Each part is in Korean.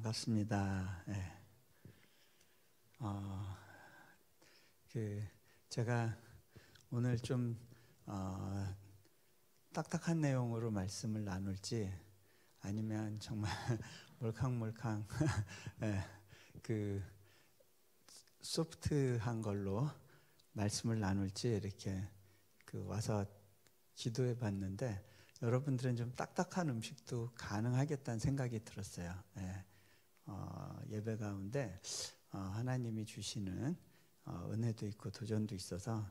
반갑습니다. 네. 제가 오늘 좀 딱딱한 내용으로 말씀을 나눌지 아니면 정말 몰캉몰캉 소프트한 걸로 말씀을 나눌지 이렇게 와서 기도해 봤는데 여러분들은 좀 딱딱한 음식도 가능하겠다는 생각이 들었어요. 예배 가운데 하나님이 주시는 은혜도 있고 도전도 있어서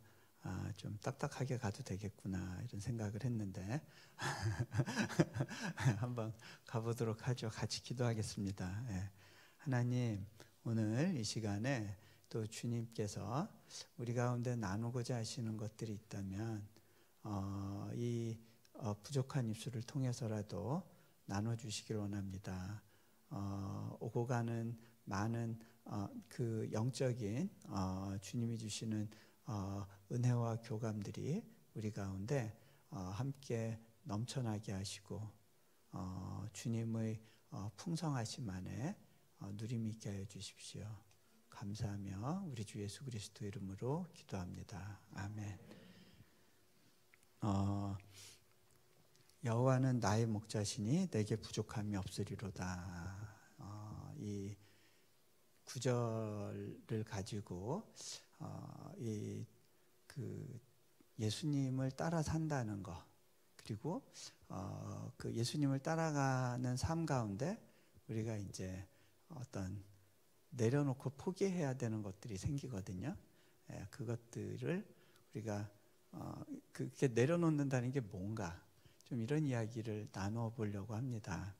좀 딱딱하게 가도 되겠구나 이런 생각을 했는데 한번 가보도록 하죠. 같이 기도하겠습니다. 하나님, 오늘 이 시간에 또 주님께서 우리 가운데 나누고자 하시는 것들이 있다면 이 부족한 입술을 통해서라도 나눠주시길 원합니다. 오고 가는 많은 그 영적인 주님이 주시는 은혜와 교감들이 우리 가운데 함께 넘쳐나게 하시고 주님의 풍성하심 안에 누림 있게 하여 주십시오. 감사하며 우리 주 예수 그리스도 이름으로 기도합니다. 아멘. 여호와는 나의 목자시니 내게 부족함이 없으리로다. 이 구절을 가지고 예수님을 따라 산다는 것, 그리고 그 예수님을 따라가는 삶 가운데 우리가 이제 어떤 내려놓고 포기해야 되는 것들이 생기거든요. 그것들을 우리가 그렇게 내려놓는다는 게 뭔가 좀 이런 이야기를 나누어 보려고 합니다.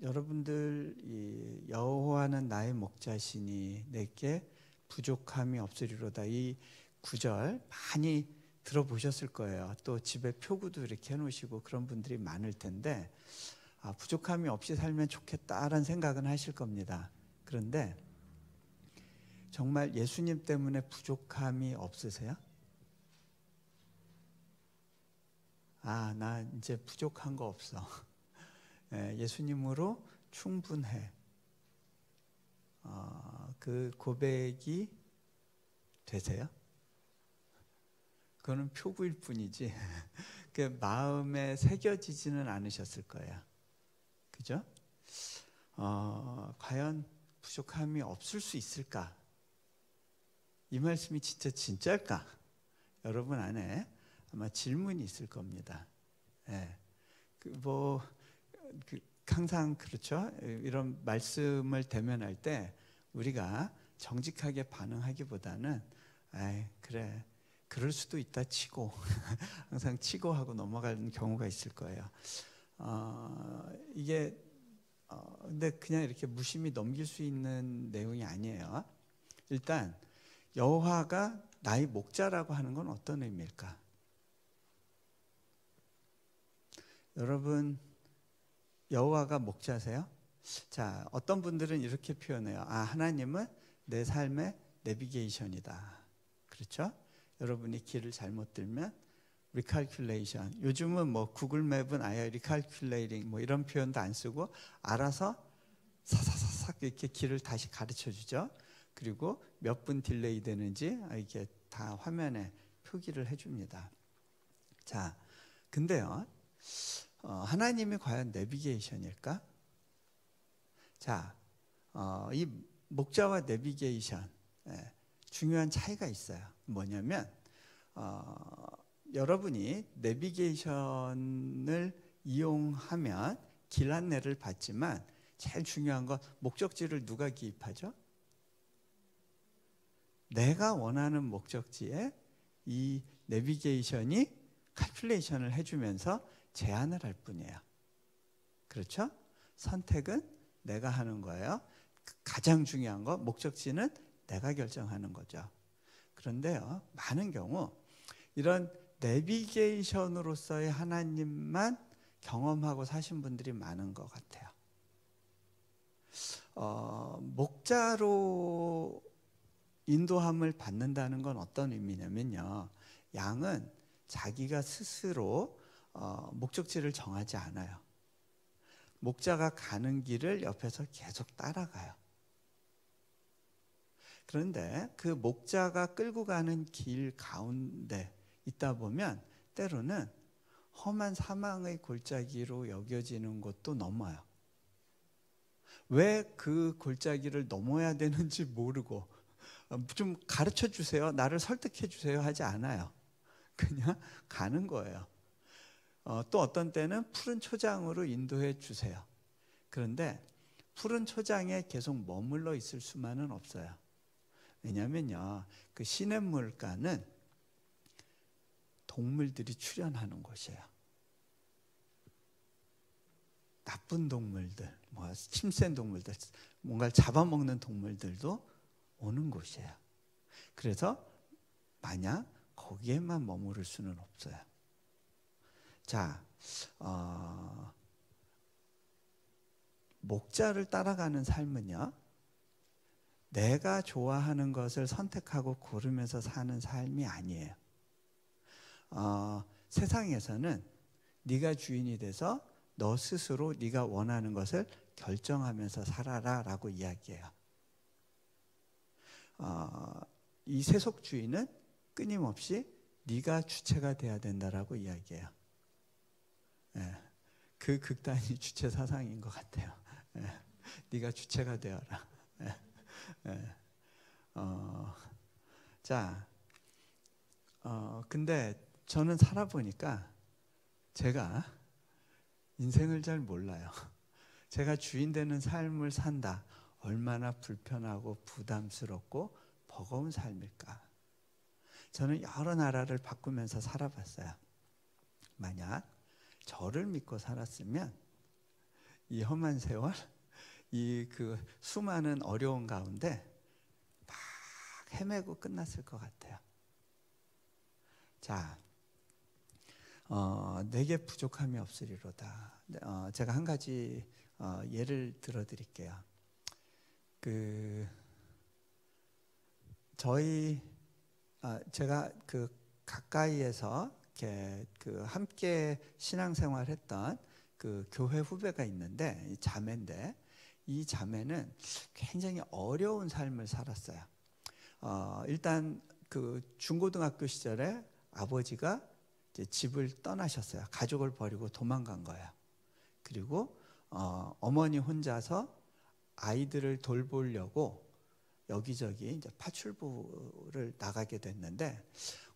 여러분들 이 여호와는 나의 목자시니 내게 부족함이 없으리로다, 이 구절 많이 들어보셨을 거예요. 또 집에 표구도 이렇게 해놓으시고 그런 분들이 많을 텐데 부족함이 없이 살면 좋겠다라는 생각은 하실 겁니다. 그런데 정말 예수님 때문에 부족함이 없으세요? 나 이제 부족한 거 없어. 예수님으로 충분해. 그 고백이 되세요? 그거는 표구일 뿐이지 그 마음에 새겨지지는 않으셨을 거예요. 그죠? 과연 부족함이 없을 수 있을까? 이 말씀이 진짜일까? 여러분 안에 아마 질문이 있을 겁니다. 항상 그렇죠. 이런 말씀을 대면할 때 우리가 정직하게 반응하기보다는 그래, 그럴 수도 있다 치고 항상 치고 하고 넘어가는 경우가 있을 거예요. 이게 근데 그냥 이렇게 무심히 넘길 수 있는 내용이 아니에요. 일단 여호와가 나의 목자라고 하는 건 어떤 의미일까? 여러분, 여호와가 목자세요? 자, 어떤 분들은 이렇게 표현해요. 하나님은 내 삶의 내비게이션이다. 그렇죠? 여러분이 길을 잘못 들면 리칼큘레이션. 요즘은 뭐 구글 맵은 아예 리칼큘레이팅 뭐 이런 표현도 안 쓰고 알아서 사사사삭 이렇게 길을 다시 가르쳐 주죠. 그리고 몇 분 딜레이 되는지 이렇게 다 화면에 표기를 해줍니다. 자, 근데요, 하나님이 과연 내비게이션일까? 자, 이 목자와 내비게이션 중요한 차이가 있어요. 뭐냐면 여러분이 내비게이션을 이용하면 길 안내를 받지만 제일 중요한 건 목적지를 누가 기입하죠? 내가 원하는 목적지에 이 내비게이션이 칼큘레이션을 해주면서 제안을 할 뿐이에요. 그렇죠? 선택은 내가 하는 거예요. 가장 중요한 거, 목적지는 내가 결정하는 거죠. 그런데요, 많은 경우 이런 내비게이션으로서의 하나님만 경험하고 사신 분들이 많은 것 같아요. 목자로 인도함을 받는다는 건 어떤 의미냐면요, 양은 자기가 스스로 목적지를 정하지 않아요. 목자가 가는 길을 옆에서 계속 따라가요. 그런데 그 목자가 끌고 가는 길 가운데 있다 보면 때로는 험한 사망의 골짜기로 여겨지는 곳도 넘어요. 왜 그 골짜기를 넘어야 되는지 모르고 좀 가르쳐 주세요, 나를 설득해 주세요 하지 않아요. 그냥 가는 거예요. 또 어떤 때는 푸른 초장으로 인도해 주세요. 그런데 푸른 초장에 계속 머물러 있을 수만은 없어요. 왜냐하면요, 그 시냇물가는 동물들이 출현하는 곳이에요. 나쁜 동물들, 힘센 동물들, 뭔가를 잡아먹는 동물들도 오는 곳이에요. 그래서 만약 거기에만 머무를 수는 없어요. 자, 목자를 따라가는 삶은요, 내가 좋아하는 것을 선택하고 고르면서 사는 삶이 아니에요. 세상에서는 네가 주인이 돼서 너 스스로 네가 원하는 것을 결정하면서 살아라 라고 이야기해요. 이 세속주의는 끊임없이 네가 주체가 돼야 된다라고 이야기해요. 그 극단이 주체 사상인 것 같아요. 네가 주체가 되어라. 근데 저는 살아보니까 제가 인생을 잘 몰라요. 제가 주인 되는 삶을 산다, 얼마나 불편하고 부담스럽고 버거운 삶일까. 저는 여러 나라를 바꾸면서 살아봤어요. 만약 저를 믿고 살았으면 이 험한 세월, 이 그 수많은 어려운 가운데 막 헤매고 끝났을 것 같아요. 자, 내게 부족함이 없으리로다. 제가 한 가지 예를 들어 드릴게요. 제가 그 가까이에서 이렇게 함께 신앙생활했던 그 교회 후배가 있는데, 이 자매인데, 이 자매는 굉장히 어려운 삶을 살았어요. 일단 그 중고등학교 시절에 아버지가 이제 집을 떠나셨어요. 가족을 버리고 도망간 거예요. 그리고 어머니 혼자서 아이들을 돌보려고 여기저기 이제 파출부를 나가게 됐는데,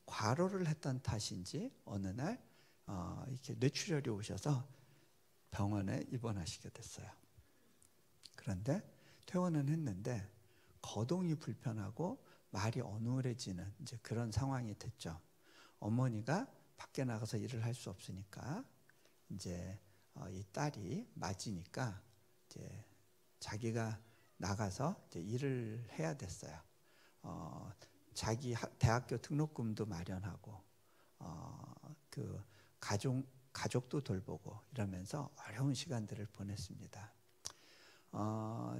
과로를 했던 탓인지 어느 날 이렇게 뇌출혈이 오셔서 병원에 입원하시게 됐어요. 그런데 퇴원은 했는데 거동이 불편하고 말이 어눌해지는 이제 그런 상황이 됐죠. 어머니가 밖에 나가서 일을 할 수 없으니까 이제 이 딸이 맞으니까 이제 자기가 나가서 이제 일을 해야 됐어요. 자기 대학교 등록금도 마련하고 그 가족도 돌보고 이러면서 어려운 시간들을 보냈습니다.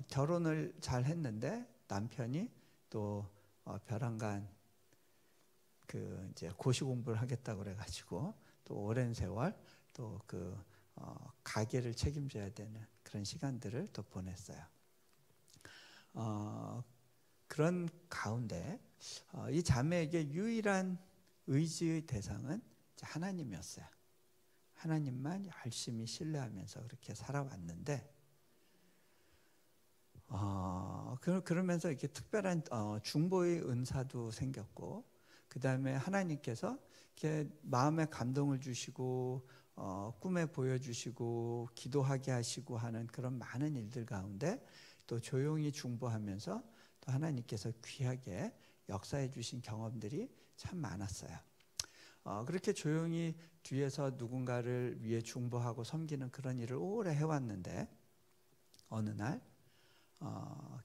결혼을 잘 했는데 남편이 또 벼랑간 이제 고시 공부를 하겠다고 그래가지고 또 오랜 세월 또 가게를 책임져야 되는 그런 시간들을 또 보냈어요. 그런 가운데 이 자매에게 유일한 의지의 대상은 하나님이었어요. 하나님만 열심히 신뢰하면서 그렇게 살아왔는데, 그러면서 이렇게 특별한 중보의 은사도 생겼고, 그 다음에 하나님께서 이렇게 마음에 감동을 주시고 꿈에 보여주시고 기도하게 하시고 하는 그런 많은 일들 가운데 또 조용히 중보하면서 또 하나님께서 귀하게 역사해 주신 경험들이 참 많았어요. 그렇게 조용히 뒤에서 누군가를 위해 중보하고 섬기는 그런 일을 오래 해왔는데, 어느 날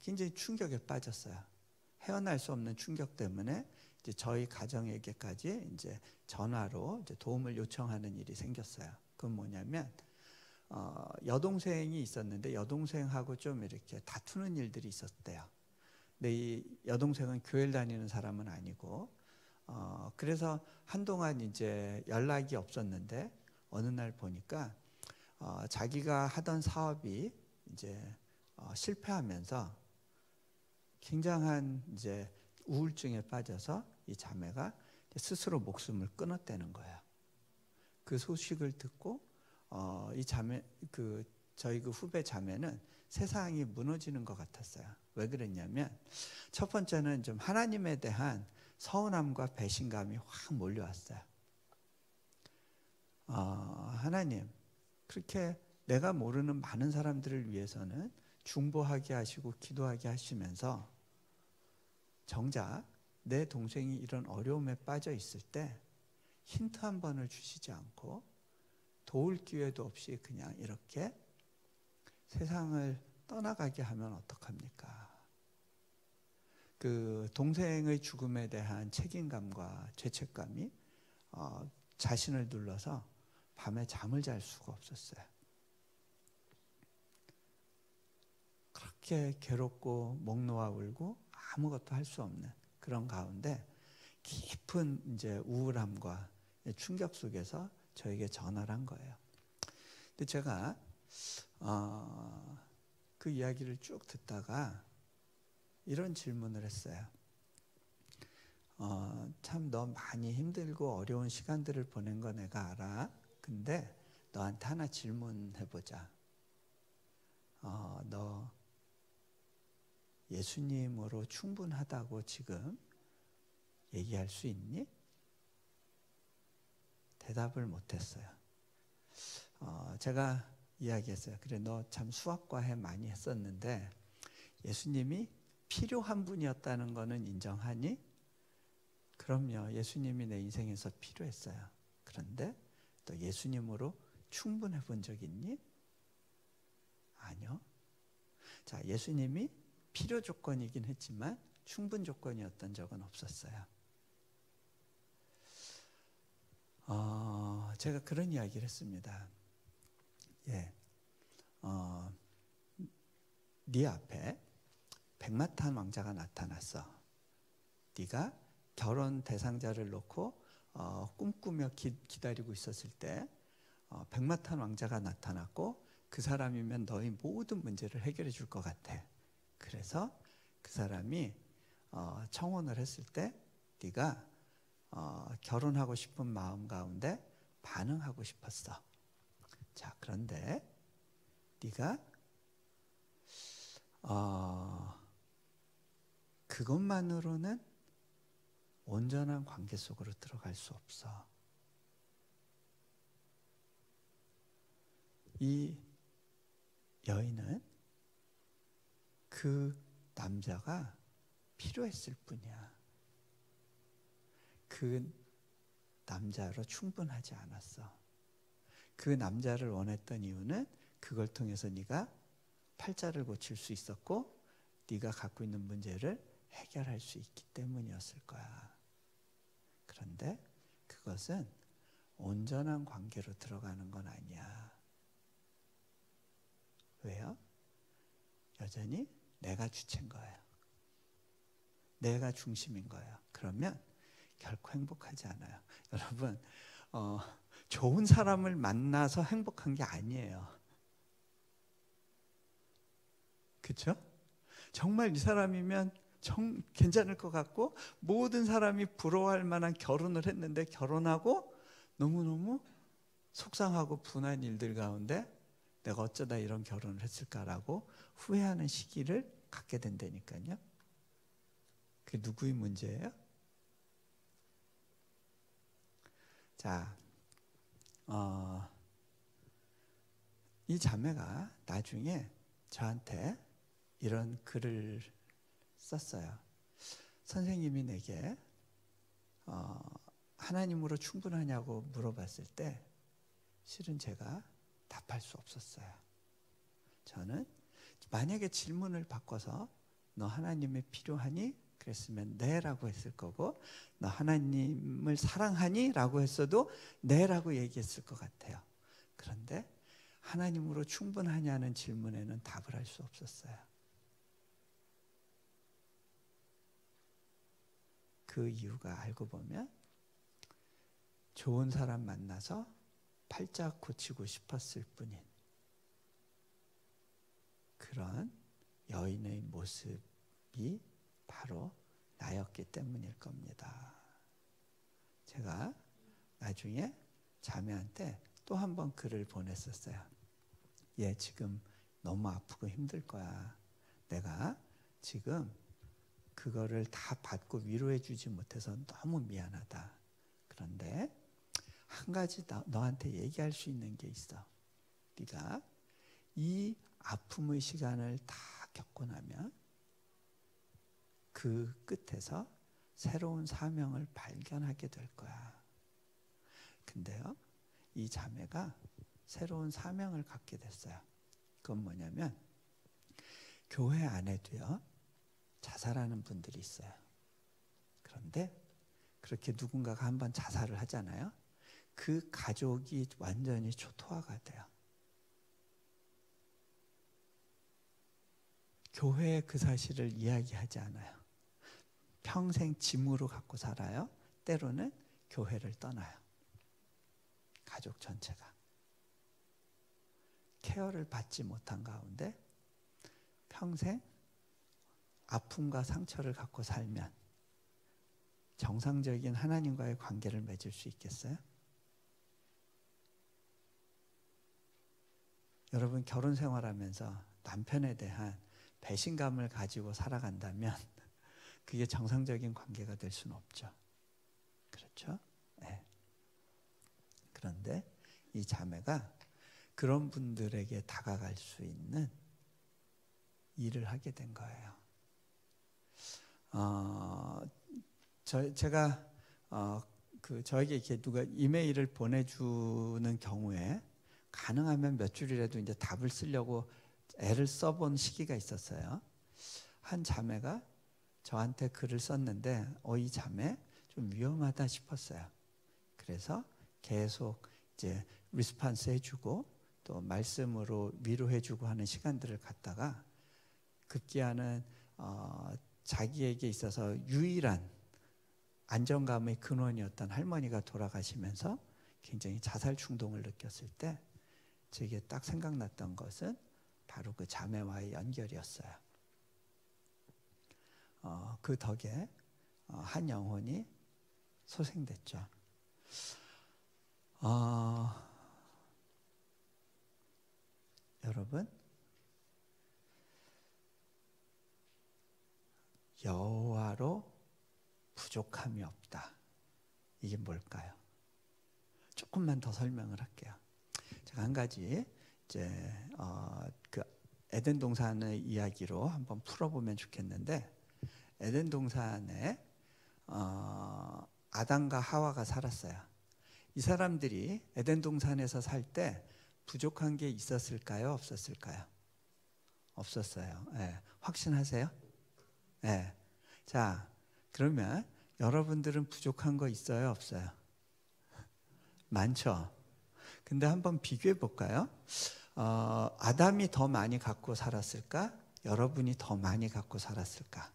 굉장히 충격에 빠졌어요. 헤어날 수 없는 충격 때문에 이제 저희 가정에게까지 이제 전화로 이제 도움을 요청하는 일이 생겼어요. 그건 뭐냐면 여동생이 있었는데 여동생하고 좀 이렇게 다투는 일들이 있었대요. 근데 이 여동생은 교회를 다니는 사람은 아니고, 그래서 한동안 이제 연락이 없었는데 어느 날 보니까 자기가 하던 사업이 이제 실패하면서 굉장한 이제 우울증에 빠져서 이 자매가 스스로 목숨을 끊었다는 거예요. 그 소식을 듣고 이 자매 저희 그 후배 자매는 세상이 무너지는 것 같았어요. 왜 그랬냐면 첫 번째는 좀 하나님에 대한 서운함과 배신감이 확 몰려왔어요. 하나님, 그렇게 내가 모르는 많은 사람들을 위해서는 중보하게 하시고 기도하게 하시면서 정작 내 동생이 이런 어려움에 빠져 있을 때 힌트 한 번을 주시지 않고 도울 기회도 없이 그냥 이렇게 세상을 떠나가게 하면 어떡합니까? 그 동생의 죽음에 대한 책임감과 죄책감이 자신을 눌러서 밤에 잠을 잘 수가 없었어요. 그렇게 괴롭고 목 놓아 울고 아무것도 할 수 없는 그런 가운데 깊은 이제 우울함과 충격 속에서 저에게 전화를 한 거예요. 근데 제가 그 이야기를 쭉 듣다가 이런 질문을 했어요. 참 너 많이 힘들고 어려운 시간들을 보낸 거 내가 알아. 근데 너한테 하나 질문해보자. 너 예수님으로 충분하다고 지금 얘기할 수 있니? 대답을 못했어요. 제가 이야기했어요. 그래, 너 참 수학과외 많이 했었는데 예수님이 필요한 분이었다는 거는 인정하니? 그럼요. 예수님이 내 인생에서 필요했어요. 그런데 너 예수님으로 충분해 본 적 있니? 아니요. 자, 예수님이 필요 조건이긴 했지만 충분 조건이었던 적은 없었어요. 제가 그런 이야기를 했습니다. 예, 네 앞에 백마탄 왕자가 나타났어. 네가 결혼 대상자를 놓고 꿈꾸며 기다리고 있었을 때 백마탄 왕자가 나타났고 그 사람이면 너의 모든 문제를 해결해 줄 것 같아. 그래서 그 사람이 청혼을 했을 때 네가 결혼하고 싶은 마음 가운데 반응하고 싶었어. 자, 그런데 네가 그것만으로는 온전한 관계 속으로 들어갈 수 없어. 이 여인은 그 남자가 필요했을 뿐이야. 그 남자로 충분하지 않았어. 그 남자를 원했던 이유는 그걸 통해서 네가 팔자를 고칠 수 있었고 네가 갖고 있는 문제를 해결할 수 있기 때문이었을 거야. 그런데 그것은 온전한 관계로 들어가는 건 아니야. 왜요? 여전히 내가 주체인 거예요. 내가 중심인 거예요. 그러면 결코 행복하지 않아요. 여러분, 좋은 사람을 만나서 행복한 게 아니에요. 그렇죠? 정말 이 사람이면 괜찮을 것 같고 모든 사람이 부러워할 만한 결혼을 했는데 결혼하고 너무너무 속상하고 분한 일들 가운데 내가 어쩌다 이런 결혼을 했을까라고 후회하는 시기를 갖게 된다니까요. 그게 누구의 문제예요? 자, 이 자매가 나중에 저한테 이런 글을 썼어요. 선생님이 내게 하나님으로 충분하냐고 물어봤을 때 실은 제가 답할 수 없었어요. 저는 만약에 질문을 바꿔서 너 하나님이 필요하니? 그랬으면 네라고 했을 거고 너 하나님을 사랑하니? 라고 했어도 네라고 얘기했을 것 같아요. 그런데 하나님으로 충분하냐는 질문에는 답을 할 수 없었어요. 그 이유가 알고 보면 좋은 사람 만나서 팔자 고치고 싶었을 뿐인 그런 여인의 모습이 바로 나였기 때문일 겁니다. 제가 나중에 자매한테 또 한 번 글을 보냈었어요. 얘 지금 너무 아프고 힘들 거야. 내가 지금 그거를 다 받고 위로해 주지 못해서 너무 미안하다. 그런데 한 가지 너한테 얘기할 수 있는 게 있어. 네가 이 아픔의 시간을 다 겪고 나면 그 끝에서 새로운 사명을 발견하게 될 거야. 근데요, 이 자매가 새로운 사명을 갖게 됐어요. 그건 뭐냐면 교회 안에도요 자살하는 분들이 있어요. 그런데 그렇게 누군가가 한번 자살을 하잖아요. 그 가족이 완전히 초토화가 돼요. 교회에 그 사실을 이야기하지 않아요. 평생 짐으로 갖고 살아요. 때로는 교회를 떠나요. 가족 전체가 케어를 받지 못한 가운데 평생 아픔과 상처를 갖고 살면 정상적인 하나님과의 관계를 맺을 수 있겠어요? 여러분 결혼 생활하면서 남편에 대한 배신감을 가지고 살아간다면 그게 정상적인 관계가 될 수는 없죠. 그렇죠? 네. 그런데 이 자매가 그런 분들에게 다가갈 수 있는 일을 하게 된 거예요. 제가 저에게 이렇게 누가 이메일을 보내주는 경우에 가능하면 몇 줄이라도 이제 답을 쓰려고 애를 써본 시기가 있었어요. 한 자매가 저한테 글을 썼는데 이 자매 좀 위험하다 싶었어요. 그래서 계속 이제 리스폰스 해주고 또 말씀으로 위로해주고 하는 시간들을 갖다가 급기야는 자기에게 있어서 유일한 안정감의 근원이었던 할머니가 돌아가시면서 굉장히 자살 충동을 느꼈을 때 제게 딱 생각났던 것은 바로 그 자매와의 연결이었어요. 그 덕에 한 영혼이 소생됐죠. 여러분, 여호와로 부족함이 없다. 이게 뭘까요? 조금만 더 설명을 할게요. 제가 한 가지 이제 그 에덴 동산의 이야기로 한번 풀어보면 좋겠는데, 에덴 동산에 아담과 하와가 살았어요. 이 사람들이 에덴 동산에서 살 때 부족한 게 있었을까요? 없었을까요? 없었어요. 네. 확신하세요? 네. 자, 그러면 여러분들은 부족한 거 있어요? 없어요? 많죠? 근데 한번 비교해 볼까요? 아담이 더 많이 갖고 살았을까? 여러분이 더 많이 갖고 살았을까?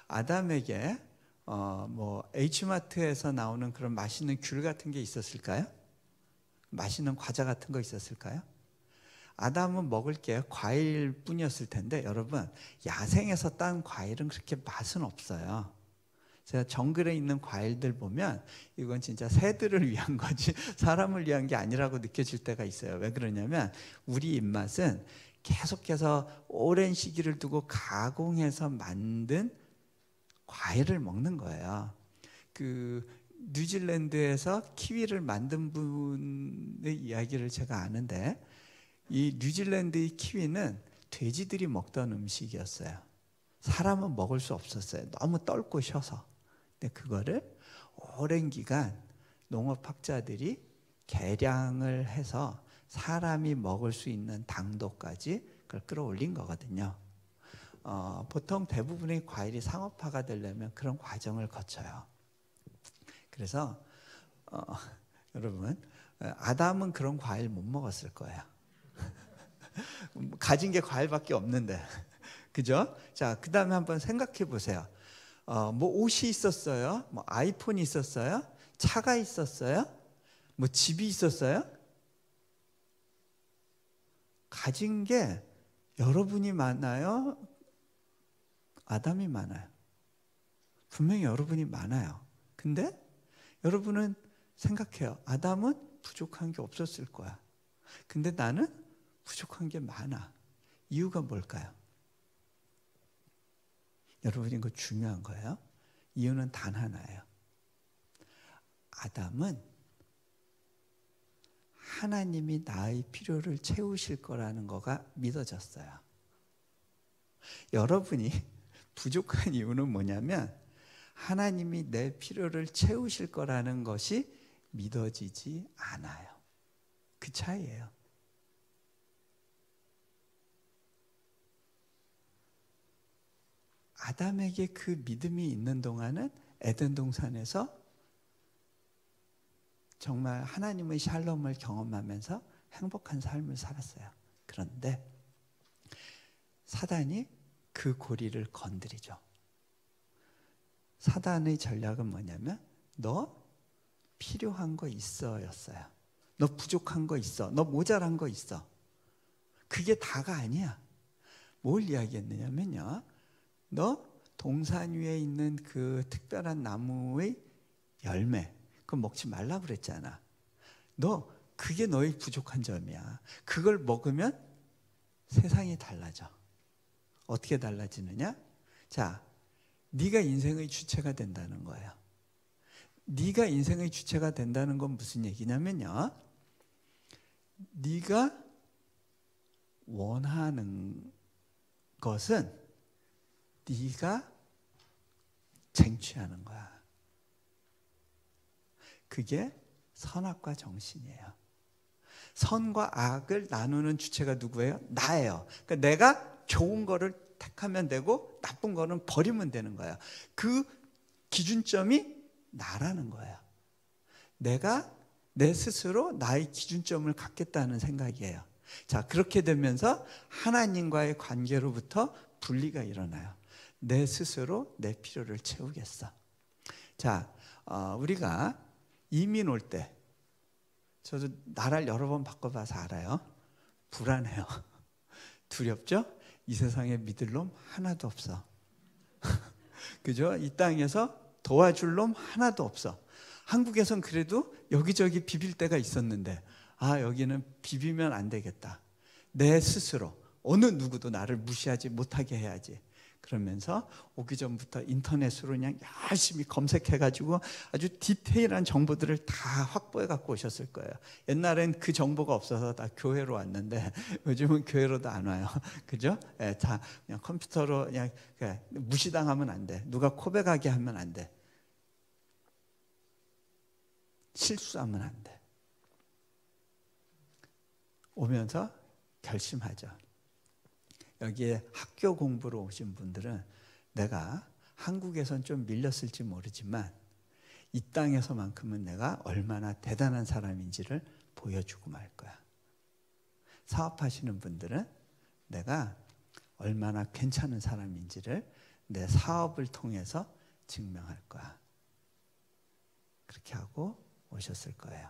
아담에게 H마트에서 나오는 그런 맛있는 귤 같은 게 있었을까요? 맛있는 과자 같은 거 있었을까요? 아담은 먹을 게 과일뿐이었을 텐데 여러분, 야생에서 딴 과일은 그렇게 맛은 없어요. 제가 정글에 있는 과일들 보면 이건 진짜 새들을 위한 거지 사람을 위한 게 아니라고 느껴질 때가 있어요. 왜 그러냐면 우리 입맛은 계속해서 오랜 시기를 두고 가공해서 만든 과일을 먹는 거예요. 그 뉴질랜드에서 키위를 만든 분의 이야기를 제가 아는데, 이 뉴질랜드의 키위는 돼지들이 먹던 음식이었어요. 사람은 먹을 수 없었어요. 너무 떫고 셔서. 근데 그거를 오랜 기간 농업학자들이 개량을 해서 사람이 먹을 수 있는 당도까지 그걸 끌어올린 거거든요. 보통 대부분의 과일이 상업화가 되려면 그런 과정을 거쳐요. 그래서 여러분, 아담은 그런 과일 못 먹었을 거예요. 가진 게 과일밖에 없는데, 그죠? 자, 그 다음에 한번 생각해 보세요. 뭐 옷이 있었어요? 뭐 아이폰이 있었어요? 차가 있었어요? 뭐 집이 있었어요? 가진 게 여러분이 많아요? 아담이 많아요? 분명히 여러분이 많아요. 근데 여러분은 생각해요. 아담은 부족한 게 없었을 거야. 근데 나는 부족한 게 많아. 이유가 뭘까요? 여러분 이거 중요한 거예요. 이유는 단 하나예요. 아담은 하나님이 나의 필요를 채우실 거라는 거가 믿어졌어요. 여러분이 부족한 이유는 뭐냐면 하나님이 내 필요를 채우실 거라는 것이 믿어지지 않아요. 그 차이예요. 아담에게 그 믿음이 있는 동안은 에덴 동산에서 정말 하나님의 샬롬을 경험하면서 행복한 삶을 살았어요. 그런데 사단이 그 고리를 건드리죠. 사단의 전략은 뭐냐면 너 필요한 거 있어 였어요. 너 부족한 거 있어. 너 모자란 거 있어. 그게 다가 아니야. 뭘 이야기했느냐면요. 너 동산 위에 있는 그 특별한 나무의 열매 그거 먹지 말라고 그랬잖아. 너 그게 너의 부족한 점이야. 그걸 먹으면 세상이 달라져. 어떻게 달라지느냐? 자, 네가 인생의 주체가 된다는 거예요. 네가 인생의 주체가 된다는 건 무슨 얘기냐면요. 네가 원하는 것은 네가 쟁취하는 거야. 그게 선악과 정신이에요. 선과 악을 나누는 주체가 누구예요? 나예요. 그러니까 내가 좋은 거를 택하면 되고 나쁜 거는 버리면 되는 거예요. 그 기준점이 나라는 거예요. 내가 내 스스로 나의 기준점을 갖겠다는 생각이에요. 자, 그렇게 되면서 하나님과의 관계로부터 분리가 일어나요. 내 스스로 내 필요를 채우겠어. 자, 우리가 이민 올 때 저도 나라를 여러 번 바꿔봐서 알아요. 불안해요. 두렵죠? 이 세상에 믿을 놈 하나도 없어. 그죠? 이 땅에서 도와줄 놈 하나도 없어. 한국에선 그래도 여기저기 비빌 때가 있었는데 여기는 비비면 안 되겠다. 내 스스로 어느 누구도 나를 무시하지 못하게 해야지. 그러면서 오기 전부터 인터넷으로 그냥 열심히 검색해가지고 아주 디테일한 정보들을 다 확보해 갖고 오셨을 거예요. 옛날엔 그 정보가 없어서 다 교회로 왔는데 요즘은 교회로도 안 와요. 그죠? 다 그냥 컴퓨터로 그냥 무시당하면 안 돼. 누가 코백하게 하면 안 돼. 실수하면 안 돼. 오면서 결심하죠. 여기에 학교 공부로 오신 분들은 내가 한국에선 좀 밀렸을지 모르지만 이 땅에서만큼은 내가 얼마나 대단한 사람인지를 보여주고 말 거야. 사업하시는 분들은 내가 얼마나 괜찮은 사람인지를 내 사업을 통해서 증명할 거야. 그렇게 하고 오셨을 거예요.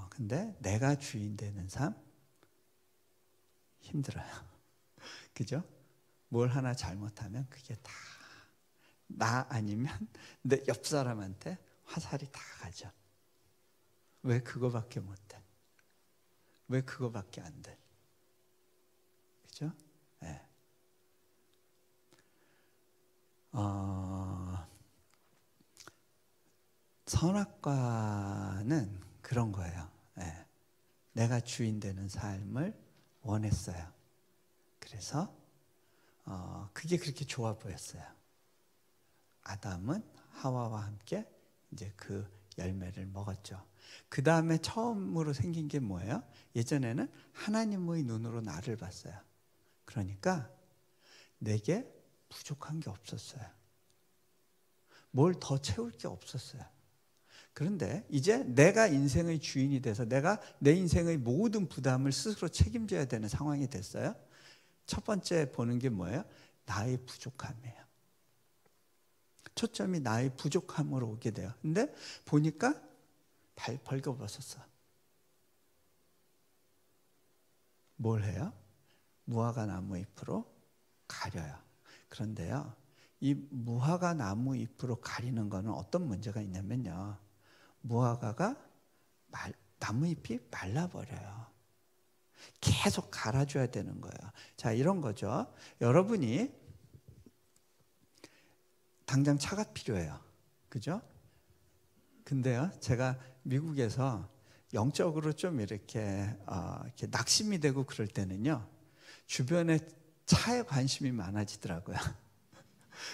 근데 내가 주인 되는 삶 힘들어요. 그죠? 뭘 하나 잘못하면 그게 다 나 아니면 내 옆 사람한테 화살이 다 가죠. 왜 그거밖에 못해? 왜 그거밖에 안 돼? 그죠? 네. 선악과는 그런 거예요. 네. 내가 주인 되는 삶을 원했어요. 그래서 그게 그렇게 좋아 보였어요. 아담은 하와와 함께 이제 그 열매를 먹었죠. 그 다음에 처음으로 생긴 게 뭐예요? 예전에는 하나님의 눈으로 나를 봤어요. 그러니까 내게 부족한 게 없었어요. 뭘 더 채울 게 없었어요. 그런데 이제 내가 인생의 주인이 돼서 내가 내 인생의 모든 부담을 스스로 책임져야 되는 상황이 됐어요. 첫 번째 보는 게 뭐예요? 나의 부족함이에요. 초점이 나의 부족함으로 오게 돼요. 근데 보니까 벌거벗었어. 뭘 해요? 무화과 나무 잎으로 가려요. 그런데요, 이 무화과 나무 잎으로 가리는 거는 어떤 문제가 있냐면요, 무화과가 나무 잎이 말라버려요. 계속 갈아줘야 되는 거예요. 자, 이런 거죠. 여러분이 당장 차가 필요해요. 그죠? 근데요, 제가 미국에서 영적으로 좀 이렇게 낙심이 되고 그럴 때는요, 주변에 차에 관심이 많아지더라고요.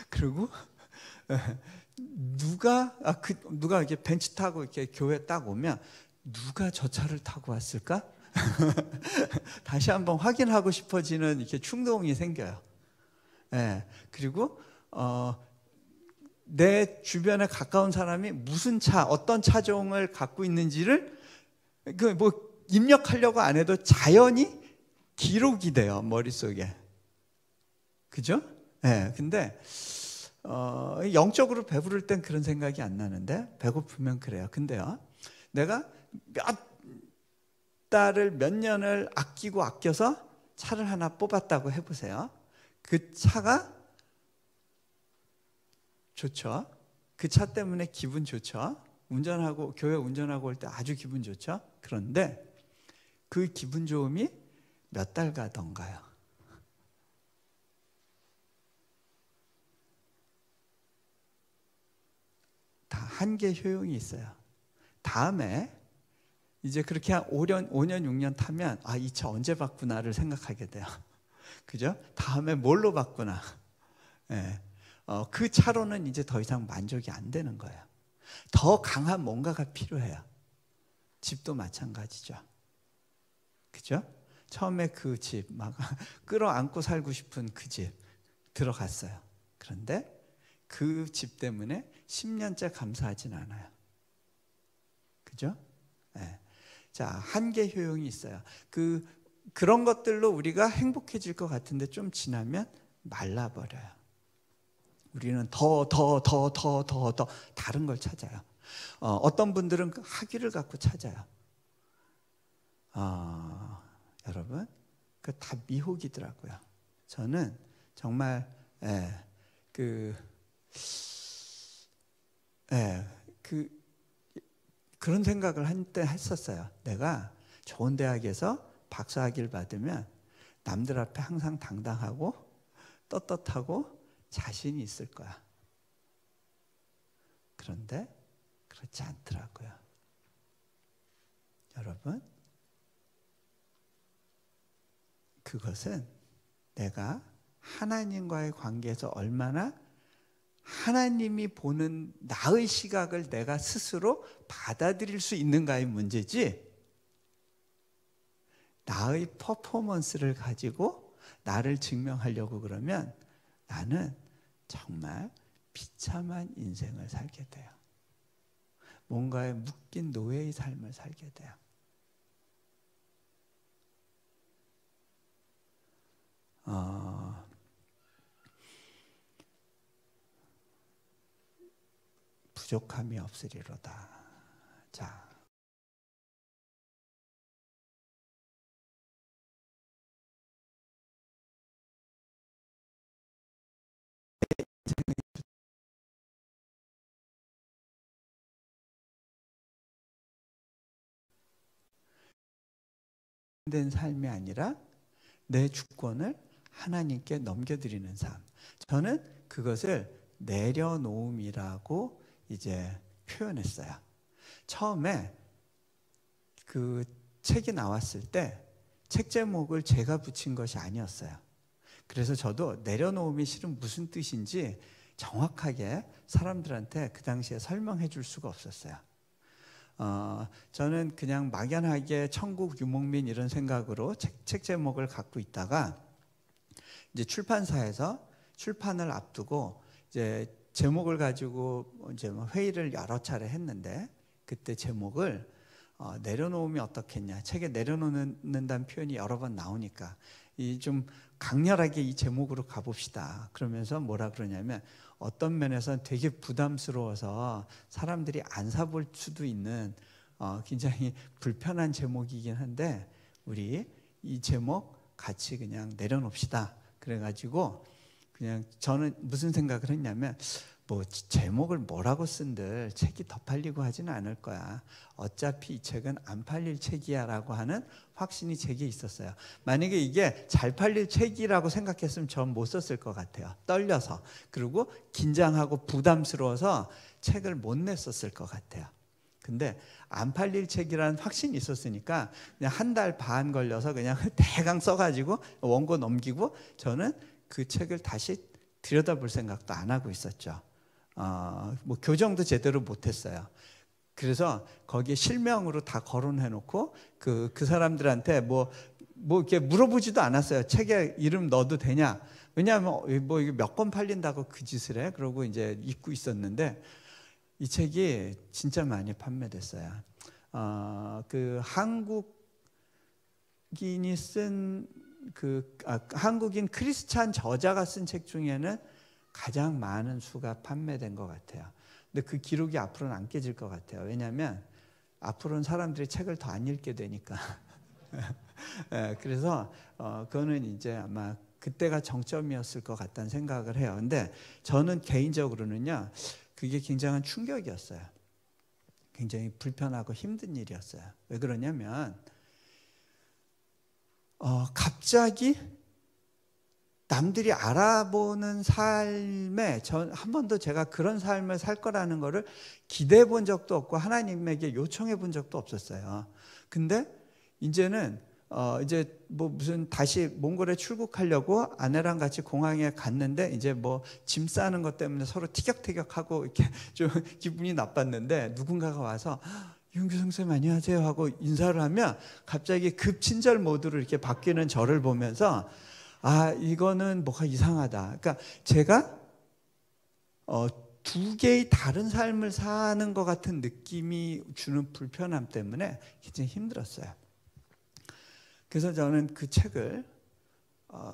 그리고 누가 이렇게 벤치 타고 이렇게 교회 딱 오면 누가 저 차를 타고 왔을까? 다시 한번 확인하고 싶어지는 이렇게 충동이 생겨요. 예. 그리고 내 주변에 가까운 사람이 무슨 차, 어떤 차종을 갖고 있는지를 입력하려고 안 해도 자연히 기록이 돼요, 머릿속에. 그죠? 예. 근데 영적으로 배부를 땐 그런 생각이 안 나는데 배고프면 그래요. 근데요, 내가 몇 달을 몇 년을 아껴서 차를 하나 뽑았다고 해보세요. 그 차가 좋죠. 그 차 때문에 기분 좋죠. 교회 운전하고 올 때 아주 기분 좋죠. 그런데 그 기분 좋음이 몇 달 가던가요. 다 한계 효용이 있어요. 다음에 이제 그렇게 한 5년, 6년 타면 이 차 언제 바꾸나를 생각하게 돼요. 그죠? 다음에 뭘로 바꾸나. 예. 그 차로는 이제 더 이상 만족이 안 되는 거예요. 더 강한 뭔가가 필요해요. 집도 마찬가지죠. 그죠? 처음에 그 집, 막 끌어안고 살고 싶은 그 집 들어갔어요. 그런데 그 집 때문에 10년째 감사하진 않아요. 그죠? 네. 자, 한계 효용이 있어요. 그런 것들로 우리가 행복해질 것 같은데 좀 지나면 말라버려요. 우리는 더 다른 걸 찾아요. 어떤 분들은 학위를 갖고 찾아요. 여러분, 그 다 미혹이더라고요. 저는 정말 그런 생각을 한때 했었어요. 내가 좋은 대학에서 박사학위를 받으면 남들 앞에 항상 당당하고 떳떳하고 자신이 있을 거야. 그런데 그렇지 않더라고요. 여러분, 그것은 내가 하나님과의 관계에서 얼마나 하나님이 보는 나의 시각을 내가 스스로 받아들일 수 있는가의 문제지, 나의 퍼포먼스를 가지고 나를 증명하려고 그러면 나는 정말 비참한 인생을 살게 돼요. 뭔가에 묶인 노예의 삶을 살게 돼요. 부족함이 없으리로다. 자, 된 삶이 아니라 내 주권을 하나님께 넘겨드리는 삶. 저는 그것을 내려놓음이라고 이제 표현했어요. 처음에 그 책이 나왔을 때 책 제목을 제가 붙인 것이 아니었어요. 그래서 저도 내려놓음이 실은 무슨 뜻인지 정확하게 사람들한테 그 당시에 설명해 줄 수가 없었어요. 저는 그냥 막연하게 천국 유목민 이런 생각으로 책 제목을 갖고 있다가 이제 출판사에서 출판을 앞두고 이제 제목을 가지고 이제 회의를 여러 차례 했는데, 그때 제목을 내려놓음이 어떻겠냐, 책에 내려놓는다는 표현이 여러 번 나오니까 이 좀 강렬하게 이 제목으로 가봅시다. 그러면서 뭐라 그러냐면 어떤 면에서는 되게 부담스러워서 사람들이 안 사볼 수도 있는 굉장히 불편한 제목이긴 한데 우리 이 제목 같이 그냥 내려놓읍시다. 그래가지고 그냥 저는 무슨 생각을 했냐면 뭐 제목을 뭐라고 쓴들 책이 더 팔리고 하지는 않을 거야. 어차피 이 책은 안 팔릴 책이야 라고 하는 확신이 제게 있었어요. 만약에 이게 잘 팔릴 책이라고 생각했으면 전 못 썼을 것 같아요. 떨려서. 그리고 긴장하고 부담스러워서 책을 못 냈었을 것 같아요. 근데 안 팔릴 책이라는 확신이 있었으니까 그냥 한 달 반 걸려서 그냥 대강 써가지고 원고 넘기고 저는 그 책을 다시 들여다볼 생각도 안 하고 있었죠. 뭐 교정도 제대로 못했어요. 그래서 거기에 실명으로 다 거론해놓고 그 사람들한테 뭐 이렇게 물어보지도 않았어요. 책에 이름 넣어도 되냐? 왜냐하면 뭐 이게 몇 권 팔린다고 그 짓을 해. 그러고 이제 잊고 있었는데 이 책이 진짜 많이 판매됐어요. 그 한국인이 쓴 한국인 크리스찬 저자가 쓴 책 중에는 가장 많은 수가 판매된 것 같아요. 근데 그 기록이 앞으로는 안 깨질 것 같아요. 왜냐하면 앞으로는 사람들이 책을 더 안 읽게 되니까. 그래서 그거는 이제 아마 그때가 정점이었을 것 같다는 생각을 해요. 근데 저는 개인적으로는요, 그게 굉장한 충격이었어요. 굉장히 불편하고 힘든 일이었어요. 왜 그러냐면 갑자기 남들이 알아보는 삶에 한 번도 제가 그런 삶을 살 거라는 거를 기대해 본 적도 없고 하나님에게 요청해 본 적도 없었어요. 근데 이제는 이제 뭐 무슨 다시 몽골에 출국하려고 아내랑 같이 공항에 갔는데 이제 뭐 짐 싸는 것 때문에 서로 티격태격하고 이렇게 좀 기분이 나빴는데 누군가가 와서 윤규성 선생님 안녕하세요 하고 인사를 하면 갑자기 급친절 모드로 이렇게 바뀌는 저를 보면서 이거는 뭐가 이상하다. 그러니까 제가 두 개의 다른 삶을 사는 것 같은 느낌이 주는 불편함 때문에 굉장히 힘들었어요. 그래서 저는 그 책을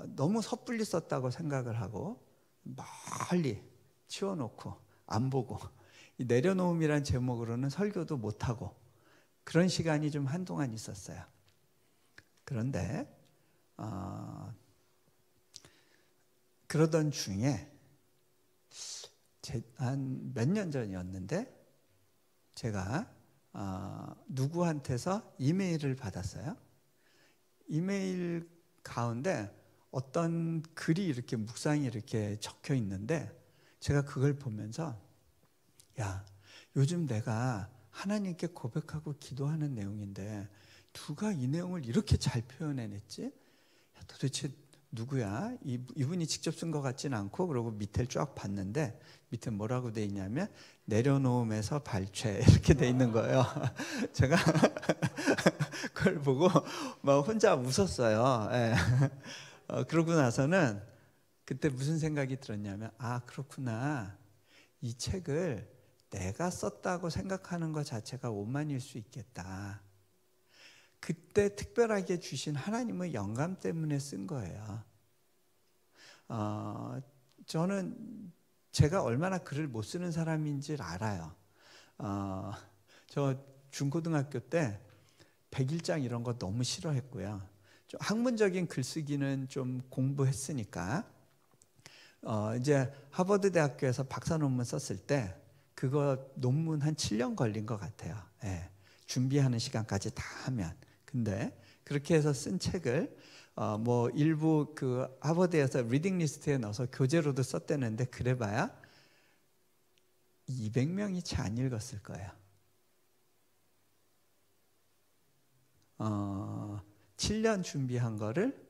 너무 섣불리 썼다고 생각을 하고 멀리 치워놓고 안 보고 이 내려놓음이란 제목으로는 설교도 못하고 그런 시간이 좀 한동안 있었어요. 그런데 그러던 중에 한 몇 년 전이었는데 제가 누구한테서 이메일을 받았어요. 이메일 가운데 어떤 글이 이렇게 묵상이 이렇게 적혀 있는데 제가 그걸 보면서 야, 요즘 내가 하나님께 고백하고 기도하는 내용인데 누가 이 내용을 이렇게 잘 표현해냈지? 야, 도대체 누구야? 이분이 직접 쓴 것 같지는 않고 그러고 밑에를 쫙 봤는데 밑에 뭐라고 돼 있냐면 내려놓음에서 발췌 이렇게 돼 있는 거예요. 제가 그걸 보고 막 혼자 웃었어요. 예. 그러고 나서는 그때 무슨 생각이 들었냐면 그렇구나. 이 책을 내가 썼다고 생각하는 것 자체가 오만일 수 있겠다. 그때 특별하게 주신 하나님의 영감 때문에 쓴 거예요. 저는 제가 얼마나 글을 못 쓰는 사람인지 알아요. 저 중고등학교 때 101장 이런 거 너무 싫어했고요. 좀 학문적인 글쓰기는 좀 공부했으니까 이제 하버드 대학교에서 박사 논문 썼을 때 그거 논문 한 7년 걸린 것 같아요. 예, 준비하는 시간까지 다 하면. 근데 그렇게 해서 쓴 책을 뭐 일부 그 하버드에서 리딩 리스트에 넣어서 교재로도 썼대는데 그래봐야 200명이 채 안 읽었을 거예요. 7년 준비한 거를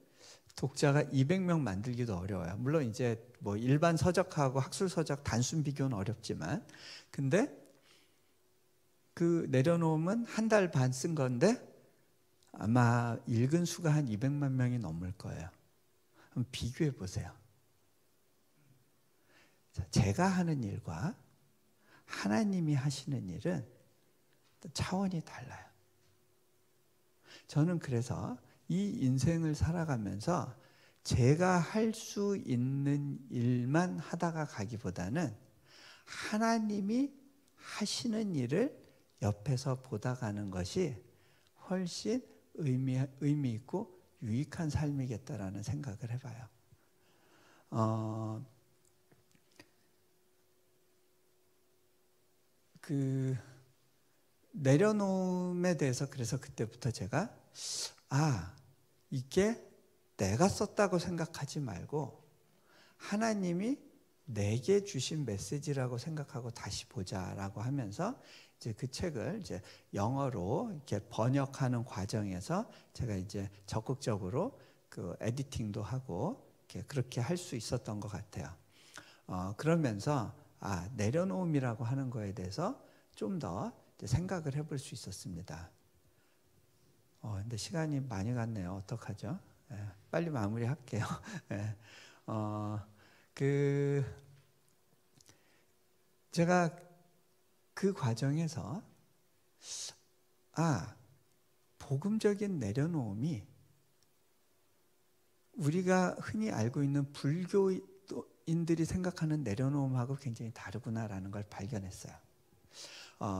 독자가 200명 만들기도 어려워요. 물론 이제 뭐 일반 서적하고 학술 서적 단순 비교는 어렵지만, 근데 그 내려놓으면 한 달 반 쓴 건데 아마 읽은 수가 한 200만 명이 넘을 거예요. 한번 비교해 보세요. 제가 하는 일과 하나님이 하시는 일은 차원이 달라요. 저는 그래서 이 인생을 살아가면서 제가 할 수 있는 일만 하다가 가기보다는 하나님이 하시는 일을 옆에서 보다 가는 것이 훨씬 의미 있고 유익한 삶이겠다라는 생각을 해봐요. 내려놓음에 대해서 그래서 그때부터 제가 이게 내가 썼다고 생각하지 말고 하나님이 내게 주신 메시지라고 생각하고 다시 보자라고 하면서 이제 그 책을 이제 영어로 이렇게 번역하는 과정에서 제가 이제 적극적으로 그 에디팅도 하고 그렇게 할 수 있었던 것 같아요. 그러면서 내려놓음이라고 하는 거에 대해서 좀 더 생각을 해볼 수 있었습니다. 근데 시간이 많이 갔네요. 어떡하죠? 빨리 마무리할게요. 제가 그 과정에서 복음적인 내려놓음이 우리가 흔히 알고 있는 불교인들이 생각하는 내려놓음하고 굉장히 다르구나라는 걸 발견했어요.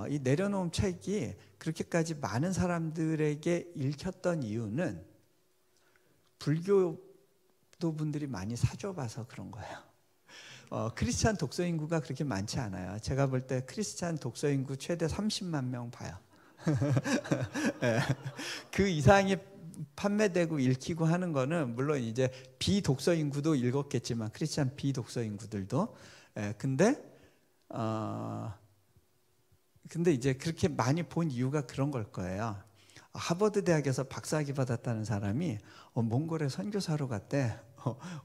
이 내려놓음 책이 그렇게까지 많은 사람들에게 읽혔던 이유는 불교도 분들이 많이 사줘봐서 그런 거예요. 크리스찬 독서 인구가 그렇게 많지 않아요. 제가 볼 때 크리스찬 독서 인구 최대 30만 명 봐요. 그 이상이 판매되고 읽히고 하는 거는 물론 이제 비독서 인구도 읽었겠지만 크리스찬 비독서 인구들도 근데 이제 그렇게 많이 본 이유가 그런 걸 거예요. 하버드 대학에서 박사학위 받았다는 사람이 몽골에 선교사로 갔대.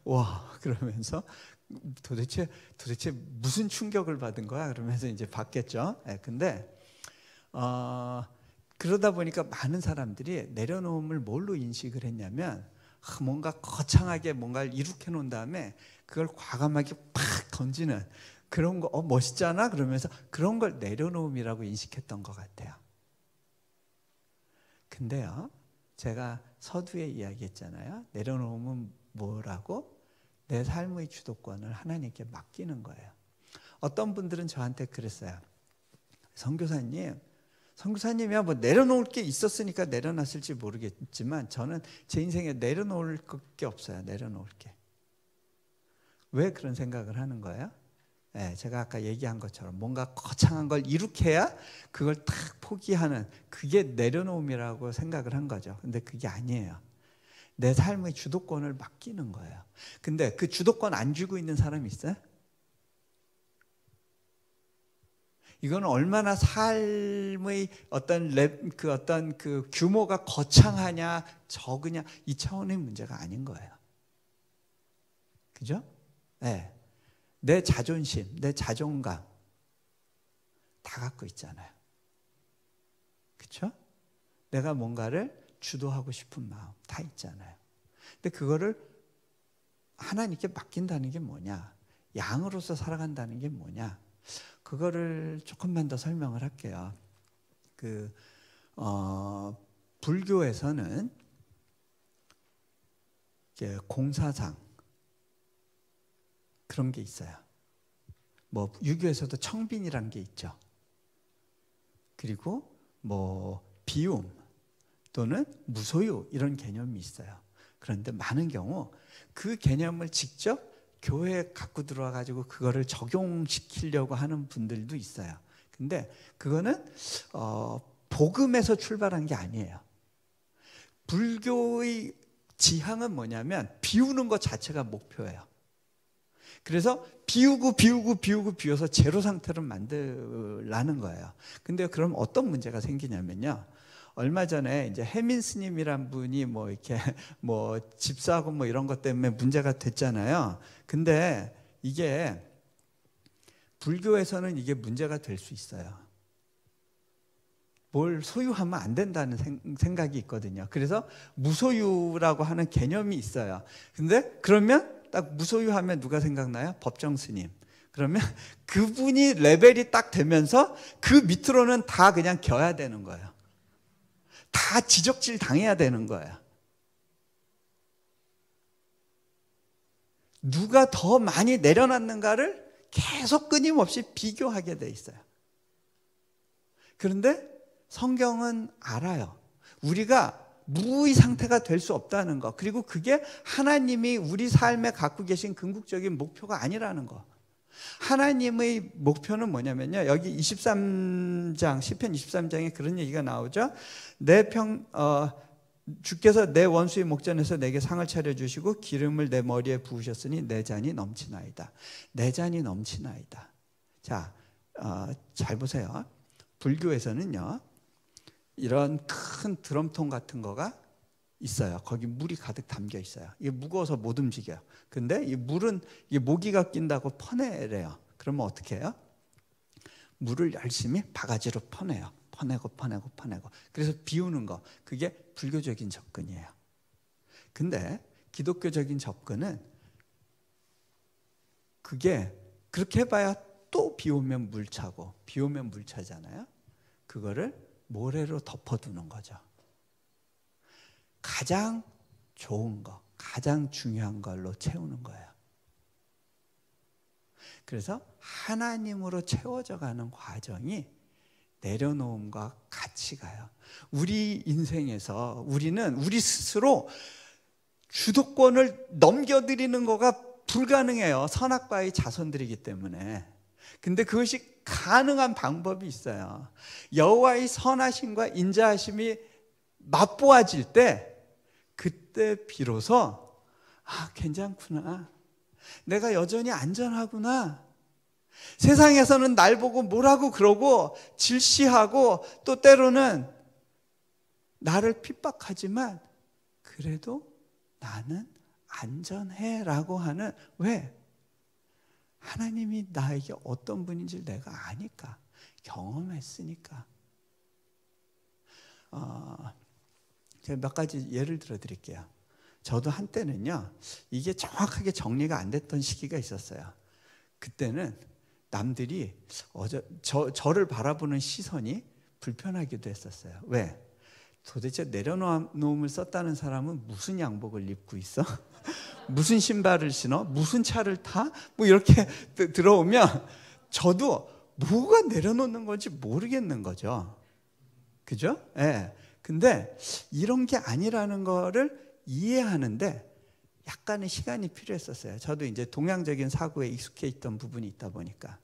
와, 그러면서 도대체 무슨 충격을 받은 거야? 그러면서 이제 봤겠죠. 근데 그러다 보니까 많은 사람들이 내려놓음을 뭘로 인식을 했냐면 뭔가 거창하게 뭔가를 이룩해 놓은 다음에 그걸 과감하게 팍 던지는 그런 거 멋있잖아? 그러면서 그런 걸 내려놓음이라고 인식했던 것 같아요. 근데요, 제가 서두에 이야기했잖아요. 내려놓음은 뭐라고? 내 삶의 주도권을 하나님께 맡기는 거예요. 어떤 분들은 저한테 그랬어요. 선교사님이야 뭐 내려놓을 게 있었으니까 내려놨을지 모르겠지만 저는 제 인생에 내려놓을 게 없어요. 내려놓을 게. 왜 그런 생각을 하는 거예요? 제가 아까 얘기한 것처럼 뭔가 거창한 걸 이룩해야 그걸 딱 포기하는 그게 내려놓음이라고 생각을 한 거죠. 근데 그게 아니에요. 내 삶의 주도권을 맡기는 거예요. 근데 그 주도권 안 쥐고 있는 사람이 있어요? 이거는 얼마나 삶의 어떤 규모가 거창하냐 적으냐 이 차원의 문제가 아닌 거예요. 그죠? 네. 내 자존심, 내 자존감 다 갖고 있잖아요. 그렇죠? 내가 뭔가를 주도하고 싶은 마음 다 있잖아요. 근데 그거를 하나님께 맡긴다는 게 뭐냐? 양으로서 살아간다는 게 뭐냐? 그거를 조금만 더 설명을 할게요. 불교에서는 공사상 그런 게 있어요. 뭐 유교에서도 청빈이란 게 있죠. 그리고 뭐 비움 또는 무소유 이런 개념이 있어요. 그런데 많은 경우 그 개념을 직접 교회에 갖고 들어와 가지고 그거를 적용시키려고 하는 분들도 있어요. 근데 그거는 복음에서 출발한 게 아니에요. 불교의 지향은 뭐냐면 비우는 것 자체가 목표예요. 그래서 비워서 제로 상태로 만들라는 거예요. 근데 그럼 어떤 문제가 생기냐면요. 얼마 전에 이제 해민 스님이란 분이 뭐 이렇게 뭐 집사하고 뭐 이런 것 때문에 문제가 됐잖아요. 근데 이게 불교에서는 이게 문제가 될 수 있어요. 뭘 소유하면 안 된다는 생각이 있거든요. 그래서 무소유라고 하는 개념이 있어요. 근데 그러면 딱 무소유하면 누가 생각나요? 법정 스님. 그러면 그분이 레벨이 딱 되면서 그 밑으로는 다 그냥 겨야 되는 거예요. 다 지적질 당해야 되는 거예요. 누가 더 많이 내려놨는가를 계속 끊임없이 비교하게 돼 있어요. 그런데 성경은 알아요. 우리가 무의 상태가 될 수 없다는 거. 그리고 그게 하나님이 우리 삶에 갖고 계신 궁극적인 목표가 아니라는 거. 하나님의 목표는 뭐냐면요, 여기 23장 시편 23장에 그런 얘기가 나오죠. 주께서 내 원수의 목전에서 내게 상을 차려주시고 기름을 내 머리에 부으셨으니 내 잔이 넘치나이다. 내 잔이 넘치나이다. 자, 잘 보세요. 불교에서는요, 이런 큰 드럼통 같은 거가 있어요. 거기 물이 가득 담겨 있어요. 이게 무거워서 못 움직여요. 근데 이 물은 이게 모기가 낀다고 퍼내래요. 그러면 어떻게 해요? 물을 열심히 바가지로 퍼내요. 퍼내고. 그래서 비우는 거. 그게 불교적인 접근이에요. 근데 기독교적인 접근은 그게 그렇게 해봐야 또 비 오면 물 차고, 비 오면 물 차잖아요. 그거를 모래로 덮어두는 거죠. 가장 좋은 거, 가장 중요한 걸로 채우는 거예요. 그래서 하나님으로 채워져 가는 과정이 내려놓음과 같이 가요. 우리 인생에서 우리는 우리 스스로 주도권을 넘겨드리는 거가 불가능해요. 선악과의 자손들이기 때문에. 근데 그것이 가능한 방법이 있어요. 여호와의 선하심과 인자하심이 맛보아질 때, 그때 비로소 괜찮구나. 내가 여전히 안전하구나. 세상에서는 날 보고 뭐라고 그러고 질시하고 또 때로는 나를 핍박하지만 그래도 나는 안전해라고 하는, 왜? 하나님이 나에게 어떤 분인지 내가 아니까, 경험했으니까. 제가 몇 가지 예를 들어 드릴게요. 저도 한때는요, 이게 정확하게 정리가 안 됐던 시기가 있었어요. 그때는 남들이 저를 바라보는 시선이 불편하기도 했었어요. 왜? 도대체 내려놓음을 썼다는 사람은 무슨 양복을 입고 있어? 무슨 신발을 신어? 무슨 차를 타? 뭐 이렇게 들어오면 저도 뭐가 내려놓는 건지 모르겠는 거죠. 그죠? 예. 근데 이런 게 아니라는 거를 이해하는데 약간의 시간이 필요했었어요. 저도 이제 동양적인 사고에 익숙해 있던 부분이 있다 보니까.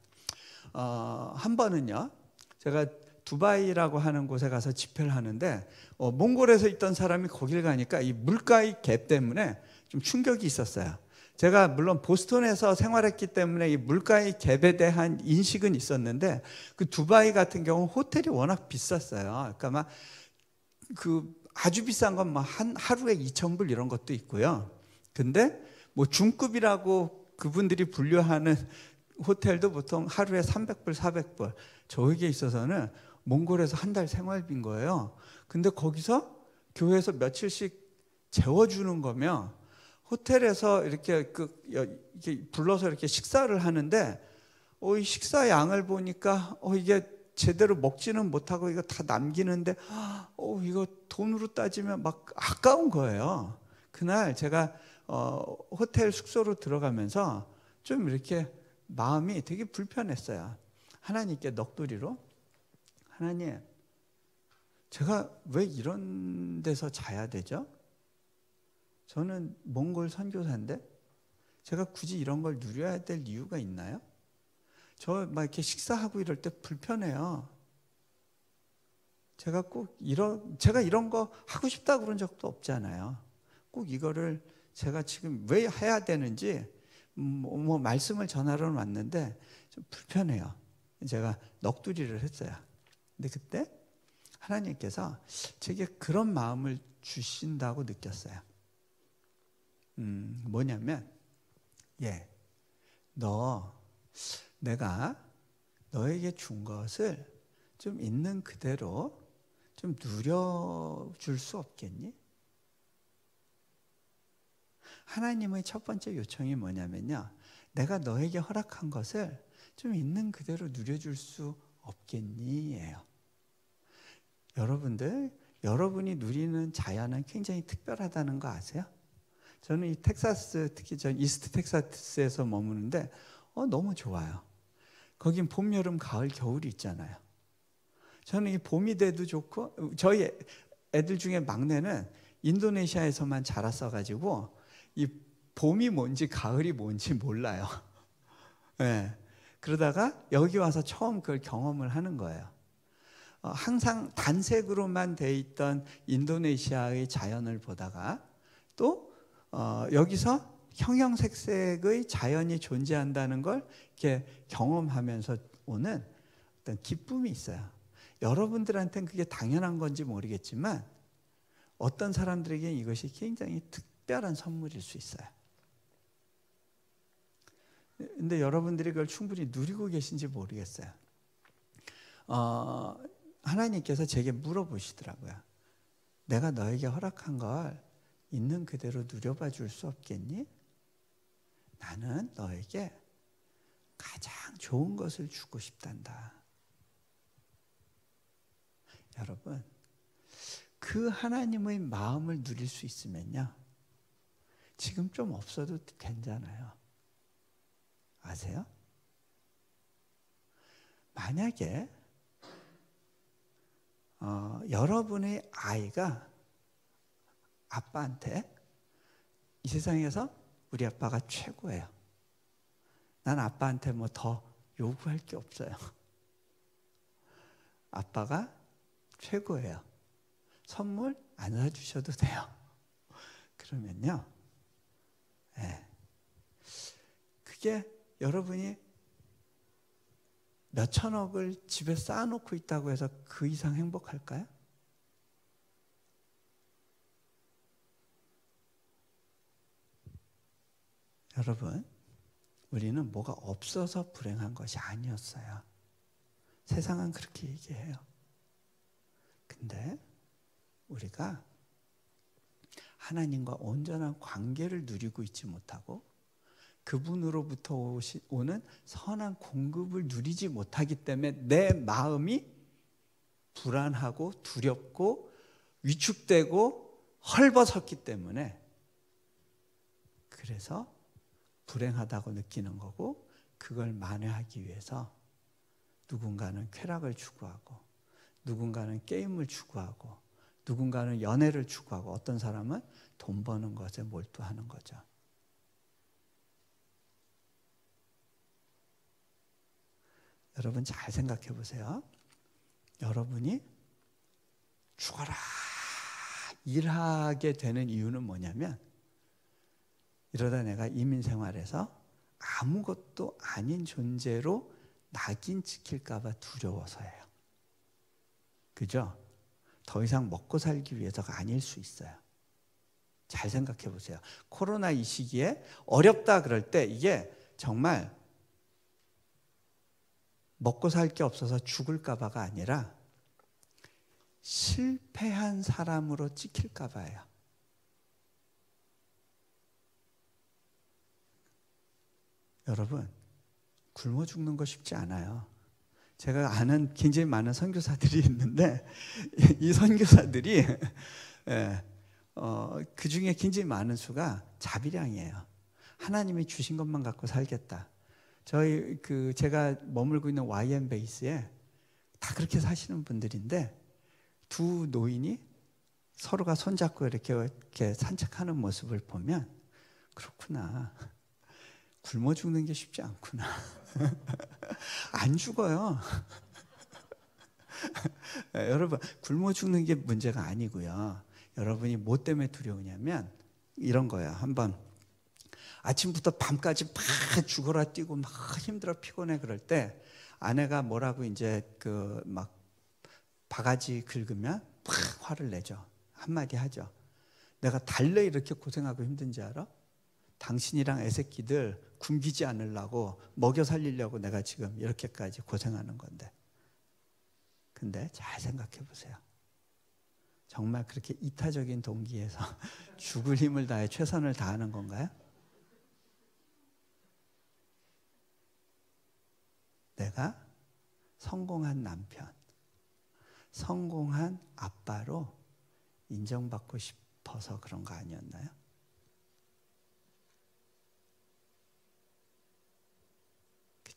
한 번은요, 제가 두바이라고 하는 곳에 가서 집회를 하는데 몽골에서 있던 사람이 거길 가니까 이 물가의 갭 때문에 좀 충격이 있었어요. 제가 물론 보스턴에서 생활했기 때문에 이 물가의 갭에 대한 인식은 있었는데, 그 두바이 같은 경우는 호텔이 워낙 비쌌어요. 그러니까 막 아주 비싼 건 막 하루에 2,000불 이런 것도 있고요. 근데 뭐 중급이라고 그분들이 분류하는 호텔도 보통 하루에 300불, 400불. 저에게 있어서는 몽골에서 한 달 생활비인 거예요. 근데 거기서 교회에서 며칠씩 재워주는 거면, 호텔에서 이렇게 불러서 이렇게 식사를 하는데 이 식사 양을 보니까 이게 제대로 먹지는 못하고 이거 다 남기는데 이거 돈으로 따지면 막 아까운 거예요. 그날 제가 호텔 숙소로 들어가면서 좀 이렇게 마음이 되게 불편했어요. 하나님께 넋두리로, 하나님, 제가 왜 이런 데서 자야 되죠? 저는 몽골 선교사인데 제가 굳이 이런 걸 누려야 될 이유가 있나요? 저 막 이렇게 식사하고 이럴 때 불편해요. 제가 이런 거 하고 싶다 그런 적도 없잖아요. 꼭 이거를 제가 지금 왜 해야 되는지 뭐 말씀을 전하러 왔는데 좀 불편해요. 제가 넋두리를 했어요. 근데 그때 하나님께서 제게 그런 마음을 주신다고 느꼈어요. 뭐냐면, 내가 너에게 준 것을 좀 있는 그대로 좀 누려줄 수 없겠니? 하나님의 첫 번째 요청이 뭐냐면요, 내가 너에게 허락한 것을 좀 있는 그대로 누려줄 수 없겠니? 예요. 여러분들, 여러분이 누리는 자연은 굉장히 특별하다는 거 아세요? 저는 이 텍사스, 특히 전 이스트 텍사스에서 머무는데 너무 좋아요. 거긴 봄, 여름, 가을, 겨울이 있잖아요. 저는 이 봄이 돼도 좋고, 저희 애들 중에 막내는 인도네시아에서만 자랐어가지고 이 봄이 뭔지 가을이 뭔지 몰라요. 네. 그러다가 여기 와서 처음 그걸 경험을 하는 거예요. 항상 단색으로만 돼 있던 인도네시아의 자연을 보다가 또 여기서 형형색색의 자연이 존재한다는 걸 이렇게 경험하면서 오는 어떤 기쁨이 있어요. 여러분들한테는 그게 당연한 건지 모르겠지만 어떤 사람들에게는 이것이 굉장히 특별한 선물일 수 있어요. 근데 여러분들이 그걸 충분히 누리고 계신지 모르겠어요. 하나님께서 제게 물어보시더라고요. 내가 너에게 허락한 걸 있는 그대로 누려봐 줄 수 없겠니? 나는 너에게 가장 좋은 것을 주고 싶단다. 여러분, 그 하나님의 마음을 누릴 수 있으면요, 지금 좀 없어도 괜찮아요. 아세요? 만약에 여러분의 아이가 아빠한테 이 세상에서 우리 아빠가 최고예요. 난 아빠한테 뭐 더 요구할 게 없어요. 아빠가 최고예요. 선물 안 사주셔도 돼요. 그러면요, 네. 그게 여러분이 몇 천억을 집에 쌓아놓고 있다고 해서 그 이상 행복할까요? 여러분, 우리는 뭐가 없어서 불행한 것이 아니었어요. 세상은 그렇게 얘기해요. 근데 우리가 하나님과 온전한 관계를 누리고 있지 못하고 그분으로부터 오는 선한 공급을 누리지 못하기 때문에 내 마음이 불안하고 두렵고 위축되고 헐벗었기 때문에 그래서 불행하다고 느끼는 거고, 그걸 만회하기 위해서 누군가는 쾌락을 추구하고 누군가는 게임을 추구하고 누군가는 연애를 추구하고 어떤 사람은 돈 버는 것에 몰두하는 거죠. 여러분 잘 생각해 보세요. 여러분이 죽어라 일하게 되는 이유는 뭐냐면, 이러다 내가 이민생활에서 아무것도 아닌 존재로 낙인 찍힐까 봐 두려워서예요. 그죠? 더 이상 먹고 살기 위해서가 아닐 수 있어요. 잘 생각해 보세요. 코로나 이 시기에 어렵다 그럴 때 이게 정말 먹고 살 게 없어서 죽을까 봐가 아니라 실패한 사람으로 찍힐까 봐요. 여러분, 굶어 죽는 거 쉽지 않아요. 제가 아는 굉장히 많은 선교사들이 있는데 이 선교사들이 그 중에 굉장히 많은 수가 자비량이에요. 하나님이 주신 것만 갖고 살겠다. 저희 제가 머물고 있는 YM 베이스에 다 그렇게 사시는 분들인데, 두 노인이 서로가 손잡고 이렇게 산책하는 모습을 보면 그렇구나. 굶어 죽는 게 쉽지 않구나. 안 죽어요. 여러분, 굶어 죽는 게 문제가 아니고요. 여러분이 뭐 때문에 두려우냐면 이런 거예요. 한번 아침부터 밤까지 막 죽어라 뛰고 막 힘들어 피곤해 그럴 때 아내가 뭐라고 이제 막 바가지 긁으면 막 화를 내죠. 한마디 하죠. 내가 달래 이렇게 고생하고 힘든지 알아? 당신이랑 애새끼들 굶기지 않으려고 먹여 살리려고 내가 지금 이렇게까지 고생하는 건데. 근데 잘 생각해 보세요. 정말 그렇게 이타적인 동기에서 죽을 힘을 다해 최선을 다하는 건가요? 내가 성공한 남편, 성공한 아빠로 인정받고 싶어서 그런 거 아니었나요?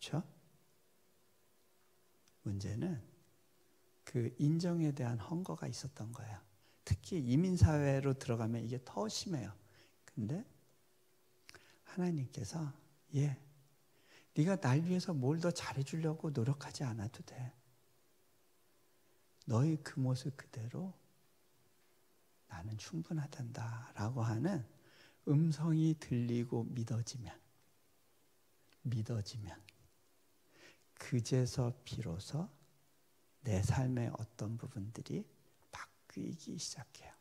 그렇죠? 문제는 그 인정에 대한 헝거가 있었던 거예요. 특히 이민사회로 들어가면 이게 더 심해요. 근데 하나님께서 네가 날 위해서 뭘 더 잘해주려고 노력하지 않아도 돼. 너의 그 모습 그대로 나는 충분하단다 라고 하는 음성이 들리고 믿어지면 그제서 비로소 내 삶의 어떤 부분들이 바뀌기 시작해요.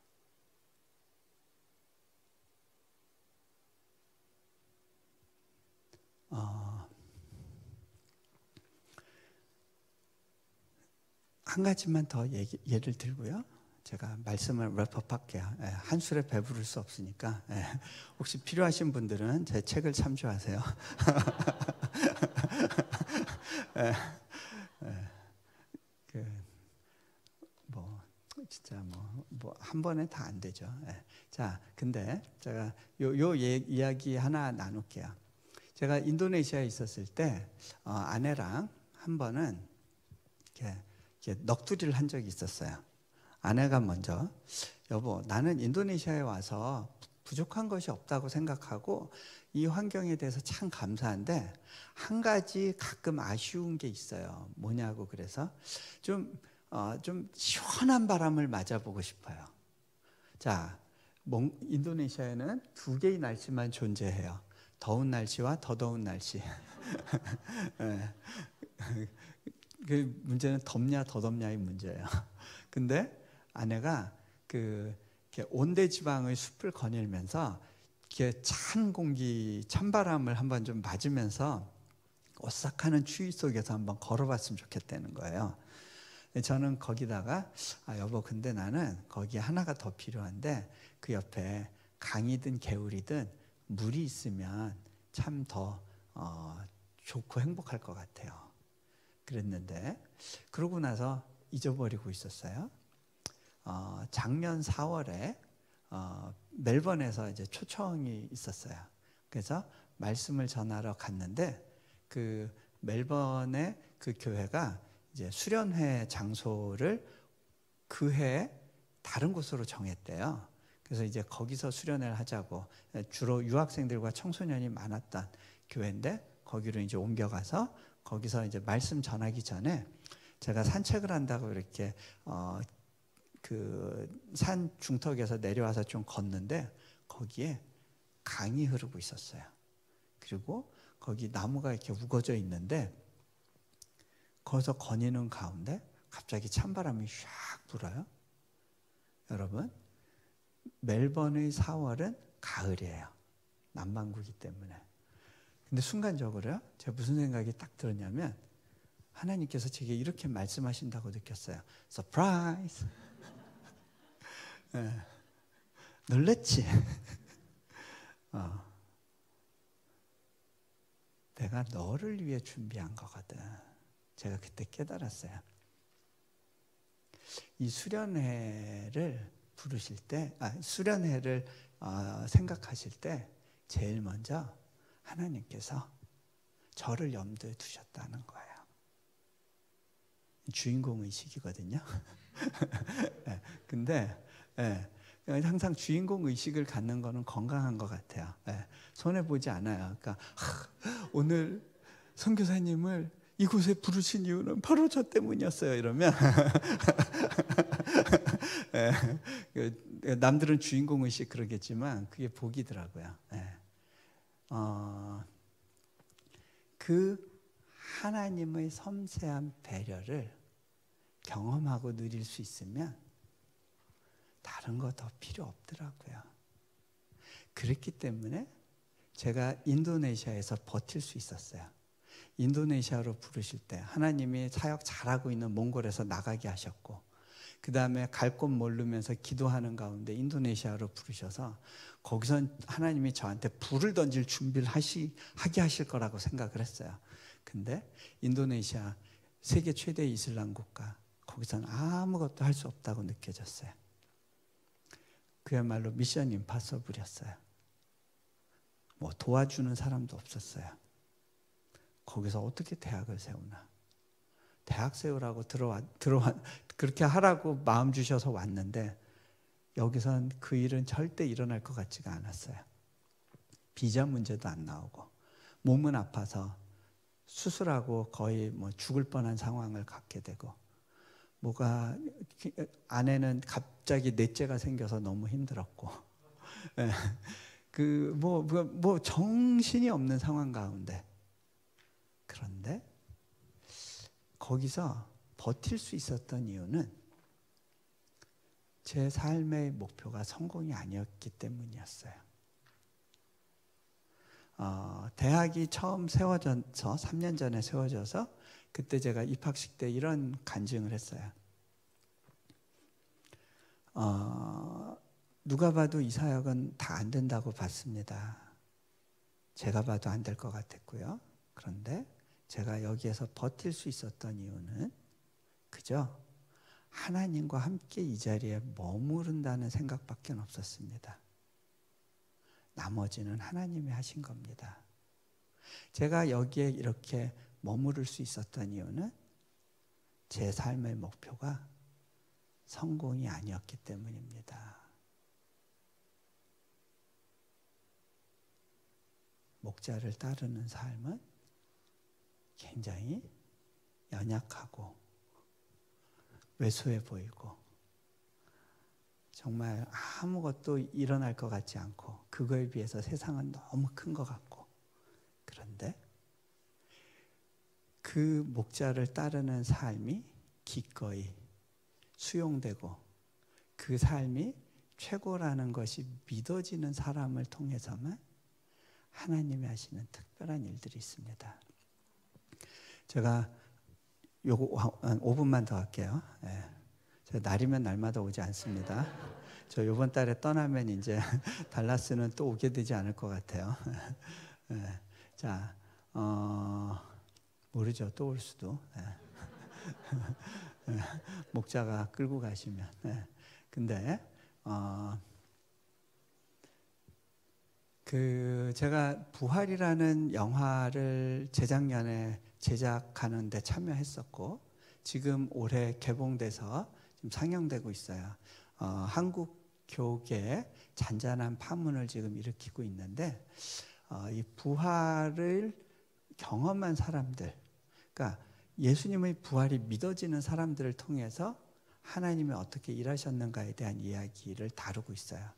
한 가지만 더 예를 들고요. 제가 말씀을 랩업 할게요. 한 술에 배부를 수 없으니까 혹시 필요하신 분들은 제 책을 참조하세요. 진짜 뭐 한 번에 다 안 되죠. 자, 근데 제가 요 이야기 하나 나눌게요. 제가 인도네시아에 있었을 때 아내랑 한 번은 이렇게 넋두리를 한 적이 있었어요. 아내가 먼저 여보, 나는 인도네시아에 와서 부족한 것이 없다고 생각하고 이 환경에 대해서 참 감사한데 한 가지 가끔 아쉬운 게 있어요. 뭐냐고 그래서 좀 시원한 바람을 맞아보고 싶어요. 자, 인도네시아에는 두 개의 날씨만 존재해요. 더운 날씨와 더 더운 날씨. 그 문제는 덥냐 더 덥냐의 문제예요. 근데 아내가 이렇게 온대지방의 숲을 거닐면서 이렇게 찬 공기, 찬바람을 한번 좀 맞으면서 오싹하는 추위 속에서 한번 걸어봤으면 좋겠다는 거예요. 저는 거기다가 여보, 근데 나는 거기에 하나가 더 필요한데 그 옆에 강이든 개울이든 물이 있으면 참 더 좋고 행복할 것 같아요. 그랬는데 그러고 나서 잊어버리고 있었어요. 작년 4월에 멜번에서 이제 초청이 있었어요. 그래서 말씀을 전하러 갔는데 그 멜번의 그 교회가 이제 수련회 장소를 그 해에 다른 곳으로 정했대요. 그래서 이제 거기서 수련회를 하자고, 주로 유학생들과 청소년이 많았던 교회인데 거기로 이제 옮겨가서 거기서 이제 말씀 전하기 전에 제가 산책을 한다고 이렇게 그 산 중턱에서 내려와서 좀 걷는데 거기에 강이 흐르고 있었어요. 그리고 거기 나무가 이렇게 우거져 있는데 거기서 거니는 가운데 갑자기 찬바람이 샥 불어요. 여러분, 멜번의 4월은 가을이에요. 남반구이기 때문에. 근데 순간적으로요, 제가 무슨 생각이 딱 들었냐면 하나님께서 제게 이렇게 말씀하신다고 느꼈어요. 서프라이즈. 놀랬지? 내가 너를 위해 준비한 거거든. 제가 그때 깨달았어요. 이 수련회를 부르실 때, 수련회를 생각하실 때 제일 먼저 하나님께서 저를 염두에 두셨다는 거예요. 주인공 의식이거든요. 근데 항상 주인공 의식을 갖는 거는 건강한 것 같아요. 손해 보지 않아요. 그러니까 오늘 선교사님을 이곳에 부르신 이유는 바로 저 때문이었어요. 이러면 남들은 주인공 의식 그러겠지만 그게 복이더라고요. 그 하나님의 섬세한 배려를 경험하고 누릴 수 있으면 다른 거 더 필요 없더라고요. 그랬기 때문에 제가 인도네시아에서 버틸 수 있었어요. 인도네시아로 부르실 때 하나님이 사역 잘하고 있는 몽골에서 나가게 하셨고, 그 다음에 갈 곳 모르면서 기도하는 가운데 인도네시아로 부르셔서 거기선 하나님이 저한테 불을 던질 준비를 하게 하실 거라고 생각을 했어요. 근데 인도네시아 세계 최대 이슬람 국가, 거기서는 아무것도 할 수 없다고 느껴졌어요. 그야말로 미션 임파서블이었어요. 뭐 도와주는 사람도 없었어요. 거기서 어떻게 대학을 세우나? 대학 세우라고 들어와 그렇게 하라고 마음 주셔서 왔는데 여기선 그 일은 절대 일어날 것 같지가 않았어요. 비자 문제도 안 나오고 몸은 아파서 수술하고 거의 뭐 죽을 뻔한 상황을 갖게 되고 뭐가 아내는 갑자기 넷째가 생겨서 너무 힘들었고 그 뭐 정신이 없는 상황 가운데 그런데 거기서 버틸 수 있었던 이유는 제 삶의 목표가 성공이 아니었기 때문이었어요. 대학이 처음 세워져서 3년 전에 세워져서 그때 제가 입학식 때 이런 간증을 했어요. 누가 봐도 이 사역은 다 안 된다고 봤습니다. 제가 봐도 안 될 것 같았고요. 그런데 제가 여기에서 버틸 수 있었던 이유는 그저 하나님과 함께 이 자리에 머무른다는 생각밖에 없었습니다. 나머지는 하나님이 하신 겁니다. 제가 여기에 이렇게 머무를 수 있었던 이유는 제 삶의 목표가 성공이 아니었기 때문입니다. 목자를 따르는 삶은 굉장히 연약하고 왜소해 보이고 정말 아무것도 일어날 것 같지 않고 그거에 비해서 세상은 너무 큰 것 같고 그런데 그 목자를 따르는 삶이 기꺼이 수용되고 그 삶이 최고라는 것이 믿어지는 사람을 통해서만 하나님이 하시는 특별한 일들이 있습니다. 제가 요거 5분만 더 할게요. 예. 제가 날이면 날마다 오지 않습니다. 저 이번 달에 떠나면 이제 달라스는 또 오게 되지 않을 것 같아요. 예. 자, 모르죠. 또 올 수도. 예. 목자가 끌고 가시면. 예. 근데 제가 부활이라는 영화를 재작년에 제작하는 데 참여했었고 지금 올해 개봉돼서 지금 상영되고 있어요. 한국 교계에 잔잔한 파문을 지금 일으키고 있는데 이 부활을 경험한 사람들, 그러니까 예수님의 부활이 믿어지는 사람들을 통해서 하나님이 어떻게 일하셨는가에 대한 이야기를 다루고 있어요.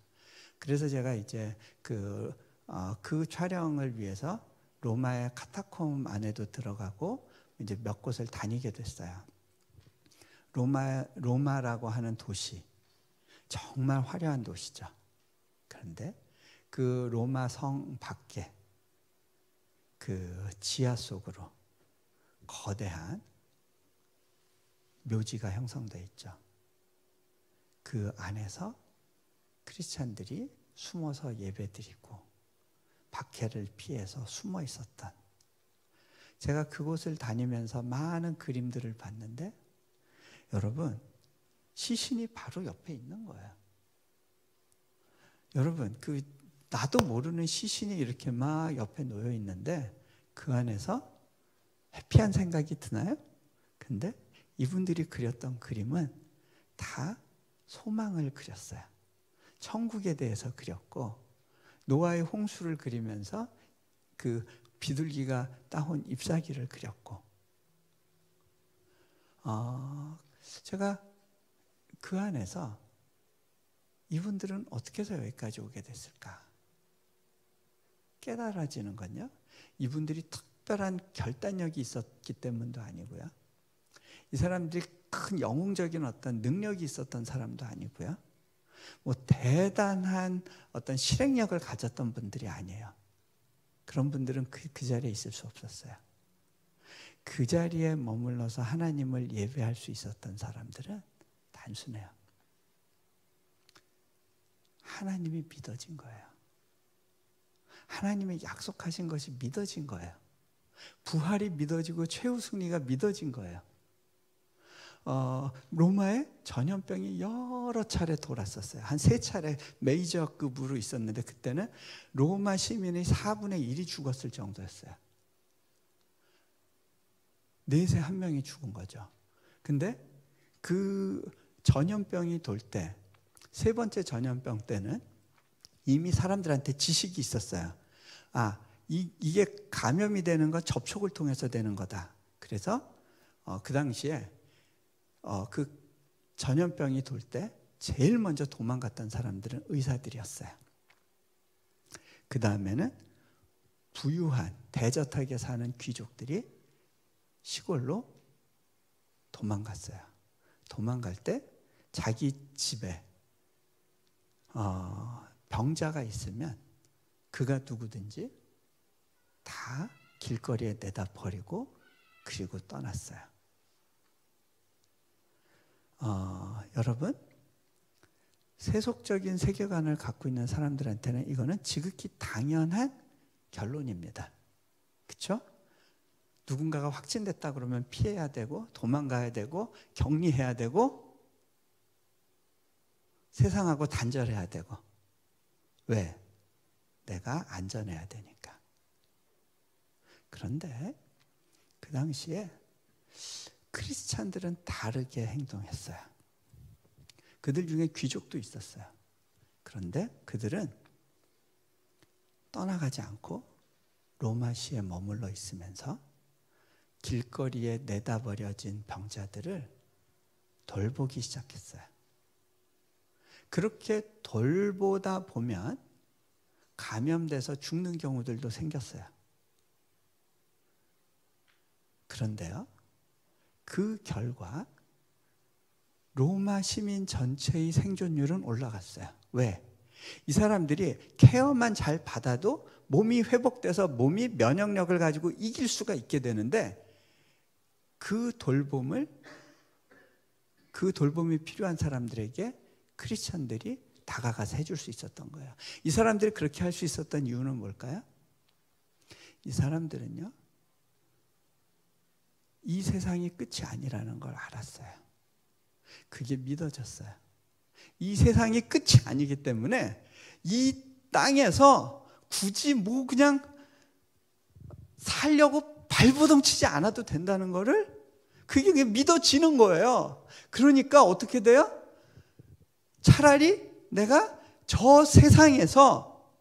그래서 제가 이제 그 촬영을 위해서 로마의 카타콤 안에도 들어가고 이제 몇 곳을 다니게 됐어요. 로마라고 하는 도시, 정말 화려한 도시죠. 그런데 그 로마 성 밖에 그 지하 속으로 거대한 묘지가 형성되어 있죠. 그 안에서 크리스찬들이 숨어서 예배드리고 박해를 피해서 숨어 있었던, 제가 그곳을 다니면서 많은 그림들을 봤는데 여러분 시신이 바로 옆에 있는 거예요. 여러분 나도 모르는 시신이 이렇게 막 옆에 놓여 있는데 그 안에서 해피한 생각이 드나요? 근데 이분들이 그렸던 그림은 다 소망을 그렸어요. 천국에 대해서 그렸고 노아의 홍수를 그리면서 그 비둘기가 따온 잎사귀를 그렸고 제가 그 안에서 이분들은 어떻게 해서 여기까지 오게 됐을까 깨달아지는 건요, 이분들이 특별한 결단력이 있었기 때문도 아니고요, 이 사람들이 큰 영웅적인 어떤 능력이 있었던 사람도 아니고요, 뭐 대단한 어떤 실행력을 가졌던 분들이 아니에요. 그런 분들은 그 자리에 있을 수 없었어요. 그 자리에 머물러서 하나님을 예배할 수 있었던 사람들은 단순해요. 하나님이 믿어진 거예요. 하나님이 약속하신 것이 믿어진 거예요. 부활이 믿어지고 최후 승리가 믿어진 거예요. 로마에 전염병이 여러 차례 돌았었어요. 한 3차례 메이저급으로 있었는데 그때는 로마 시민의 4분의 1이 죽었을 정도였어요. 넷에 한 명이 죽은 거죠. 근데 그 전염병이 돌 때, 세 번째 전염병 때는 이미 사람들한테 지식이 있었어요. 이게 감염이 되는 건 접촉을 통해서 되는 거다. 그래서 그 당시에 그 전염병이 돌 때 제일 먼저 도망갔던 사람들은 의사들이었어요. 그 다음에는 부유한 대저택에 사는 귀족들이 시골로 도망갔어요. 도망갈 때 자기 집에 병자가 있으면 그가 누구든지 다 길거리에 내다 버리고 그리고 떠났어요. 여러분, 세속적인 세계관을 갖고 있는 사람들한테는 이거는 지극히 당연한 결론입니다. 그렇죠? 누군가가 확진됐다 그러면 피해야 되고 도망가야 되고 격리해야 되고 세상하고 단절해야 되고. 왜? 내가 안전해야 되니까. 그런데 그 당시에 크리스찬들은 다르게 행동했어요. 그들 중에 귀족도 있었어요. 그런데 그들은 떠나가지 않고 로마시에 머물러 있으면서 길거리에 내다버려진 병자들을 돌보기 시작했어요. 그렇게 돌보다 보면 감염돼서 죽는 경우들도 생겼어요. 그런데요, 그 결과 로마 시민 전체의 생존율은 올라갔어요. 왜? 이 사람들이 케어만 잘 받아도 몸이 회복돼서 몸이 면역력을 가지고 이길 수가 있게 되는데 그 돌봄이 필요한 사람들에게 크리스천들이 다가가서 해줄 수 있었던 거예요. 이 사람들이 그렇게 할 수 있었던 이유는 뭘까요? 이 사람들은요, 이 세상이 끝이 아니라는 걸 알았어요. 그게 믿어졌어요. 이 세상이 끝이 아니기 때문에 이 땅에서 굳이 그냥 살려고 발버둥 치지 않아도 된다는 거를 그게 믿어지는 거예요. 그러니까 어떻게 돼요? 차라리 내가 저 세상에서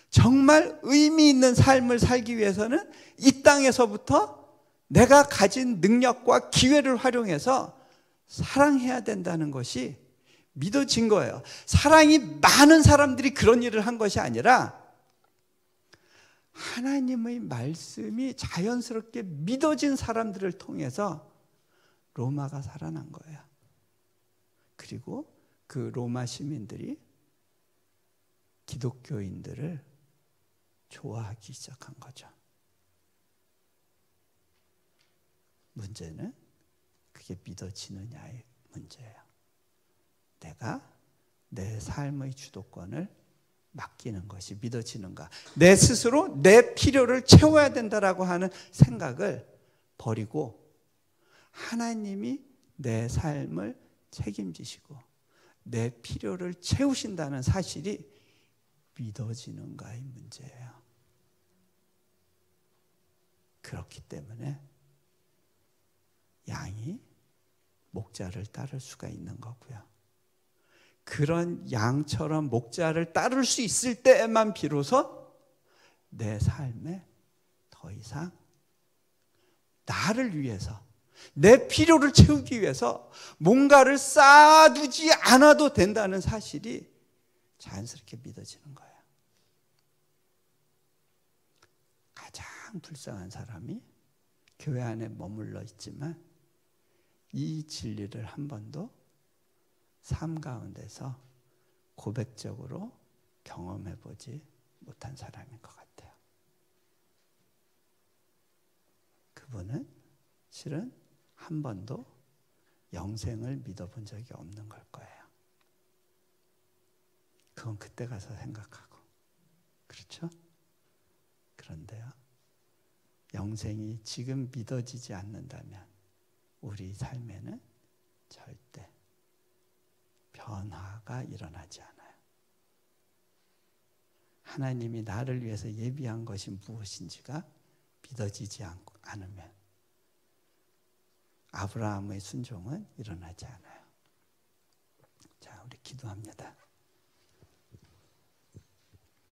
정말 의미 있는 삶을 살기 위해서는 이 땅에서부터 내가 가진 능력과 기회를 활용해서 사랑해야 된다는 것이 믿어진 거예요. 사랑이 많은 사람들이 그런 일을 한 것이 아니라 하나님의 말씀이 자연스럽게 믿어진 사람들을 통해서 로마가 살아난 거예요. 그리고 그 로마 시민들이 기독교인들을 좋아하기 시작한 거죠. 문제는 그게 믿어지느냐의 문제예요. 내가 내 삶의 주도권을 맡기는 것이 믿어지는가? 내 스스로 내 필요를 채워야 된다라고 하는 생각을 버리고 하나님이 내 삶을 책임지시고 내 필요를 채우신다는 사실이 믿어지는가의 문제예요. 그렇기 때문에 양이 목자를 따를 수가 있는 거고요. 그런 양처럼 목자를 따를 수 있을 때에만 비로소 내 삶에 더 이상 나를 위해서 내 필요를 채우기 위해서 뭔가를 쌓아두지 않아도 된다는 사실이 자연스럽게 믿어지는 거예요. 가장 불쌍한 사람이 교회 안에 머물러 있지만 이 진리를 한 번도 삶 가운데서 고백적으로 경험해보지 못한 사람인 것 같아요. 그분은 실은 한 번도 영생을 믿어본 적이 없는 걸 거예요. 그건 그때 가서 생각하고. 그렇죠? 그런데요, 영생이 지금 믿어지지 않는다면 우리 삶에는 절대 변화가 일어나지 않아요. 하나님이 나를 위해서 예비한 것이 무엇인지가 믿어지지 않으면 아브라함의 순종은 일어나지 않아요. 자, 우리 기도합니다.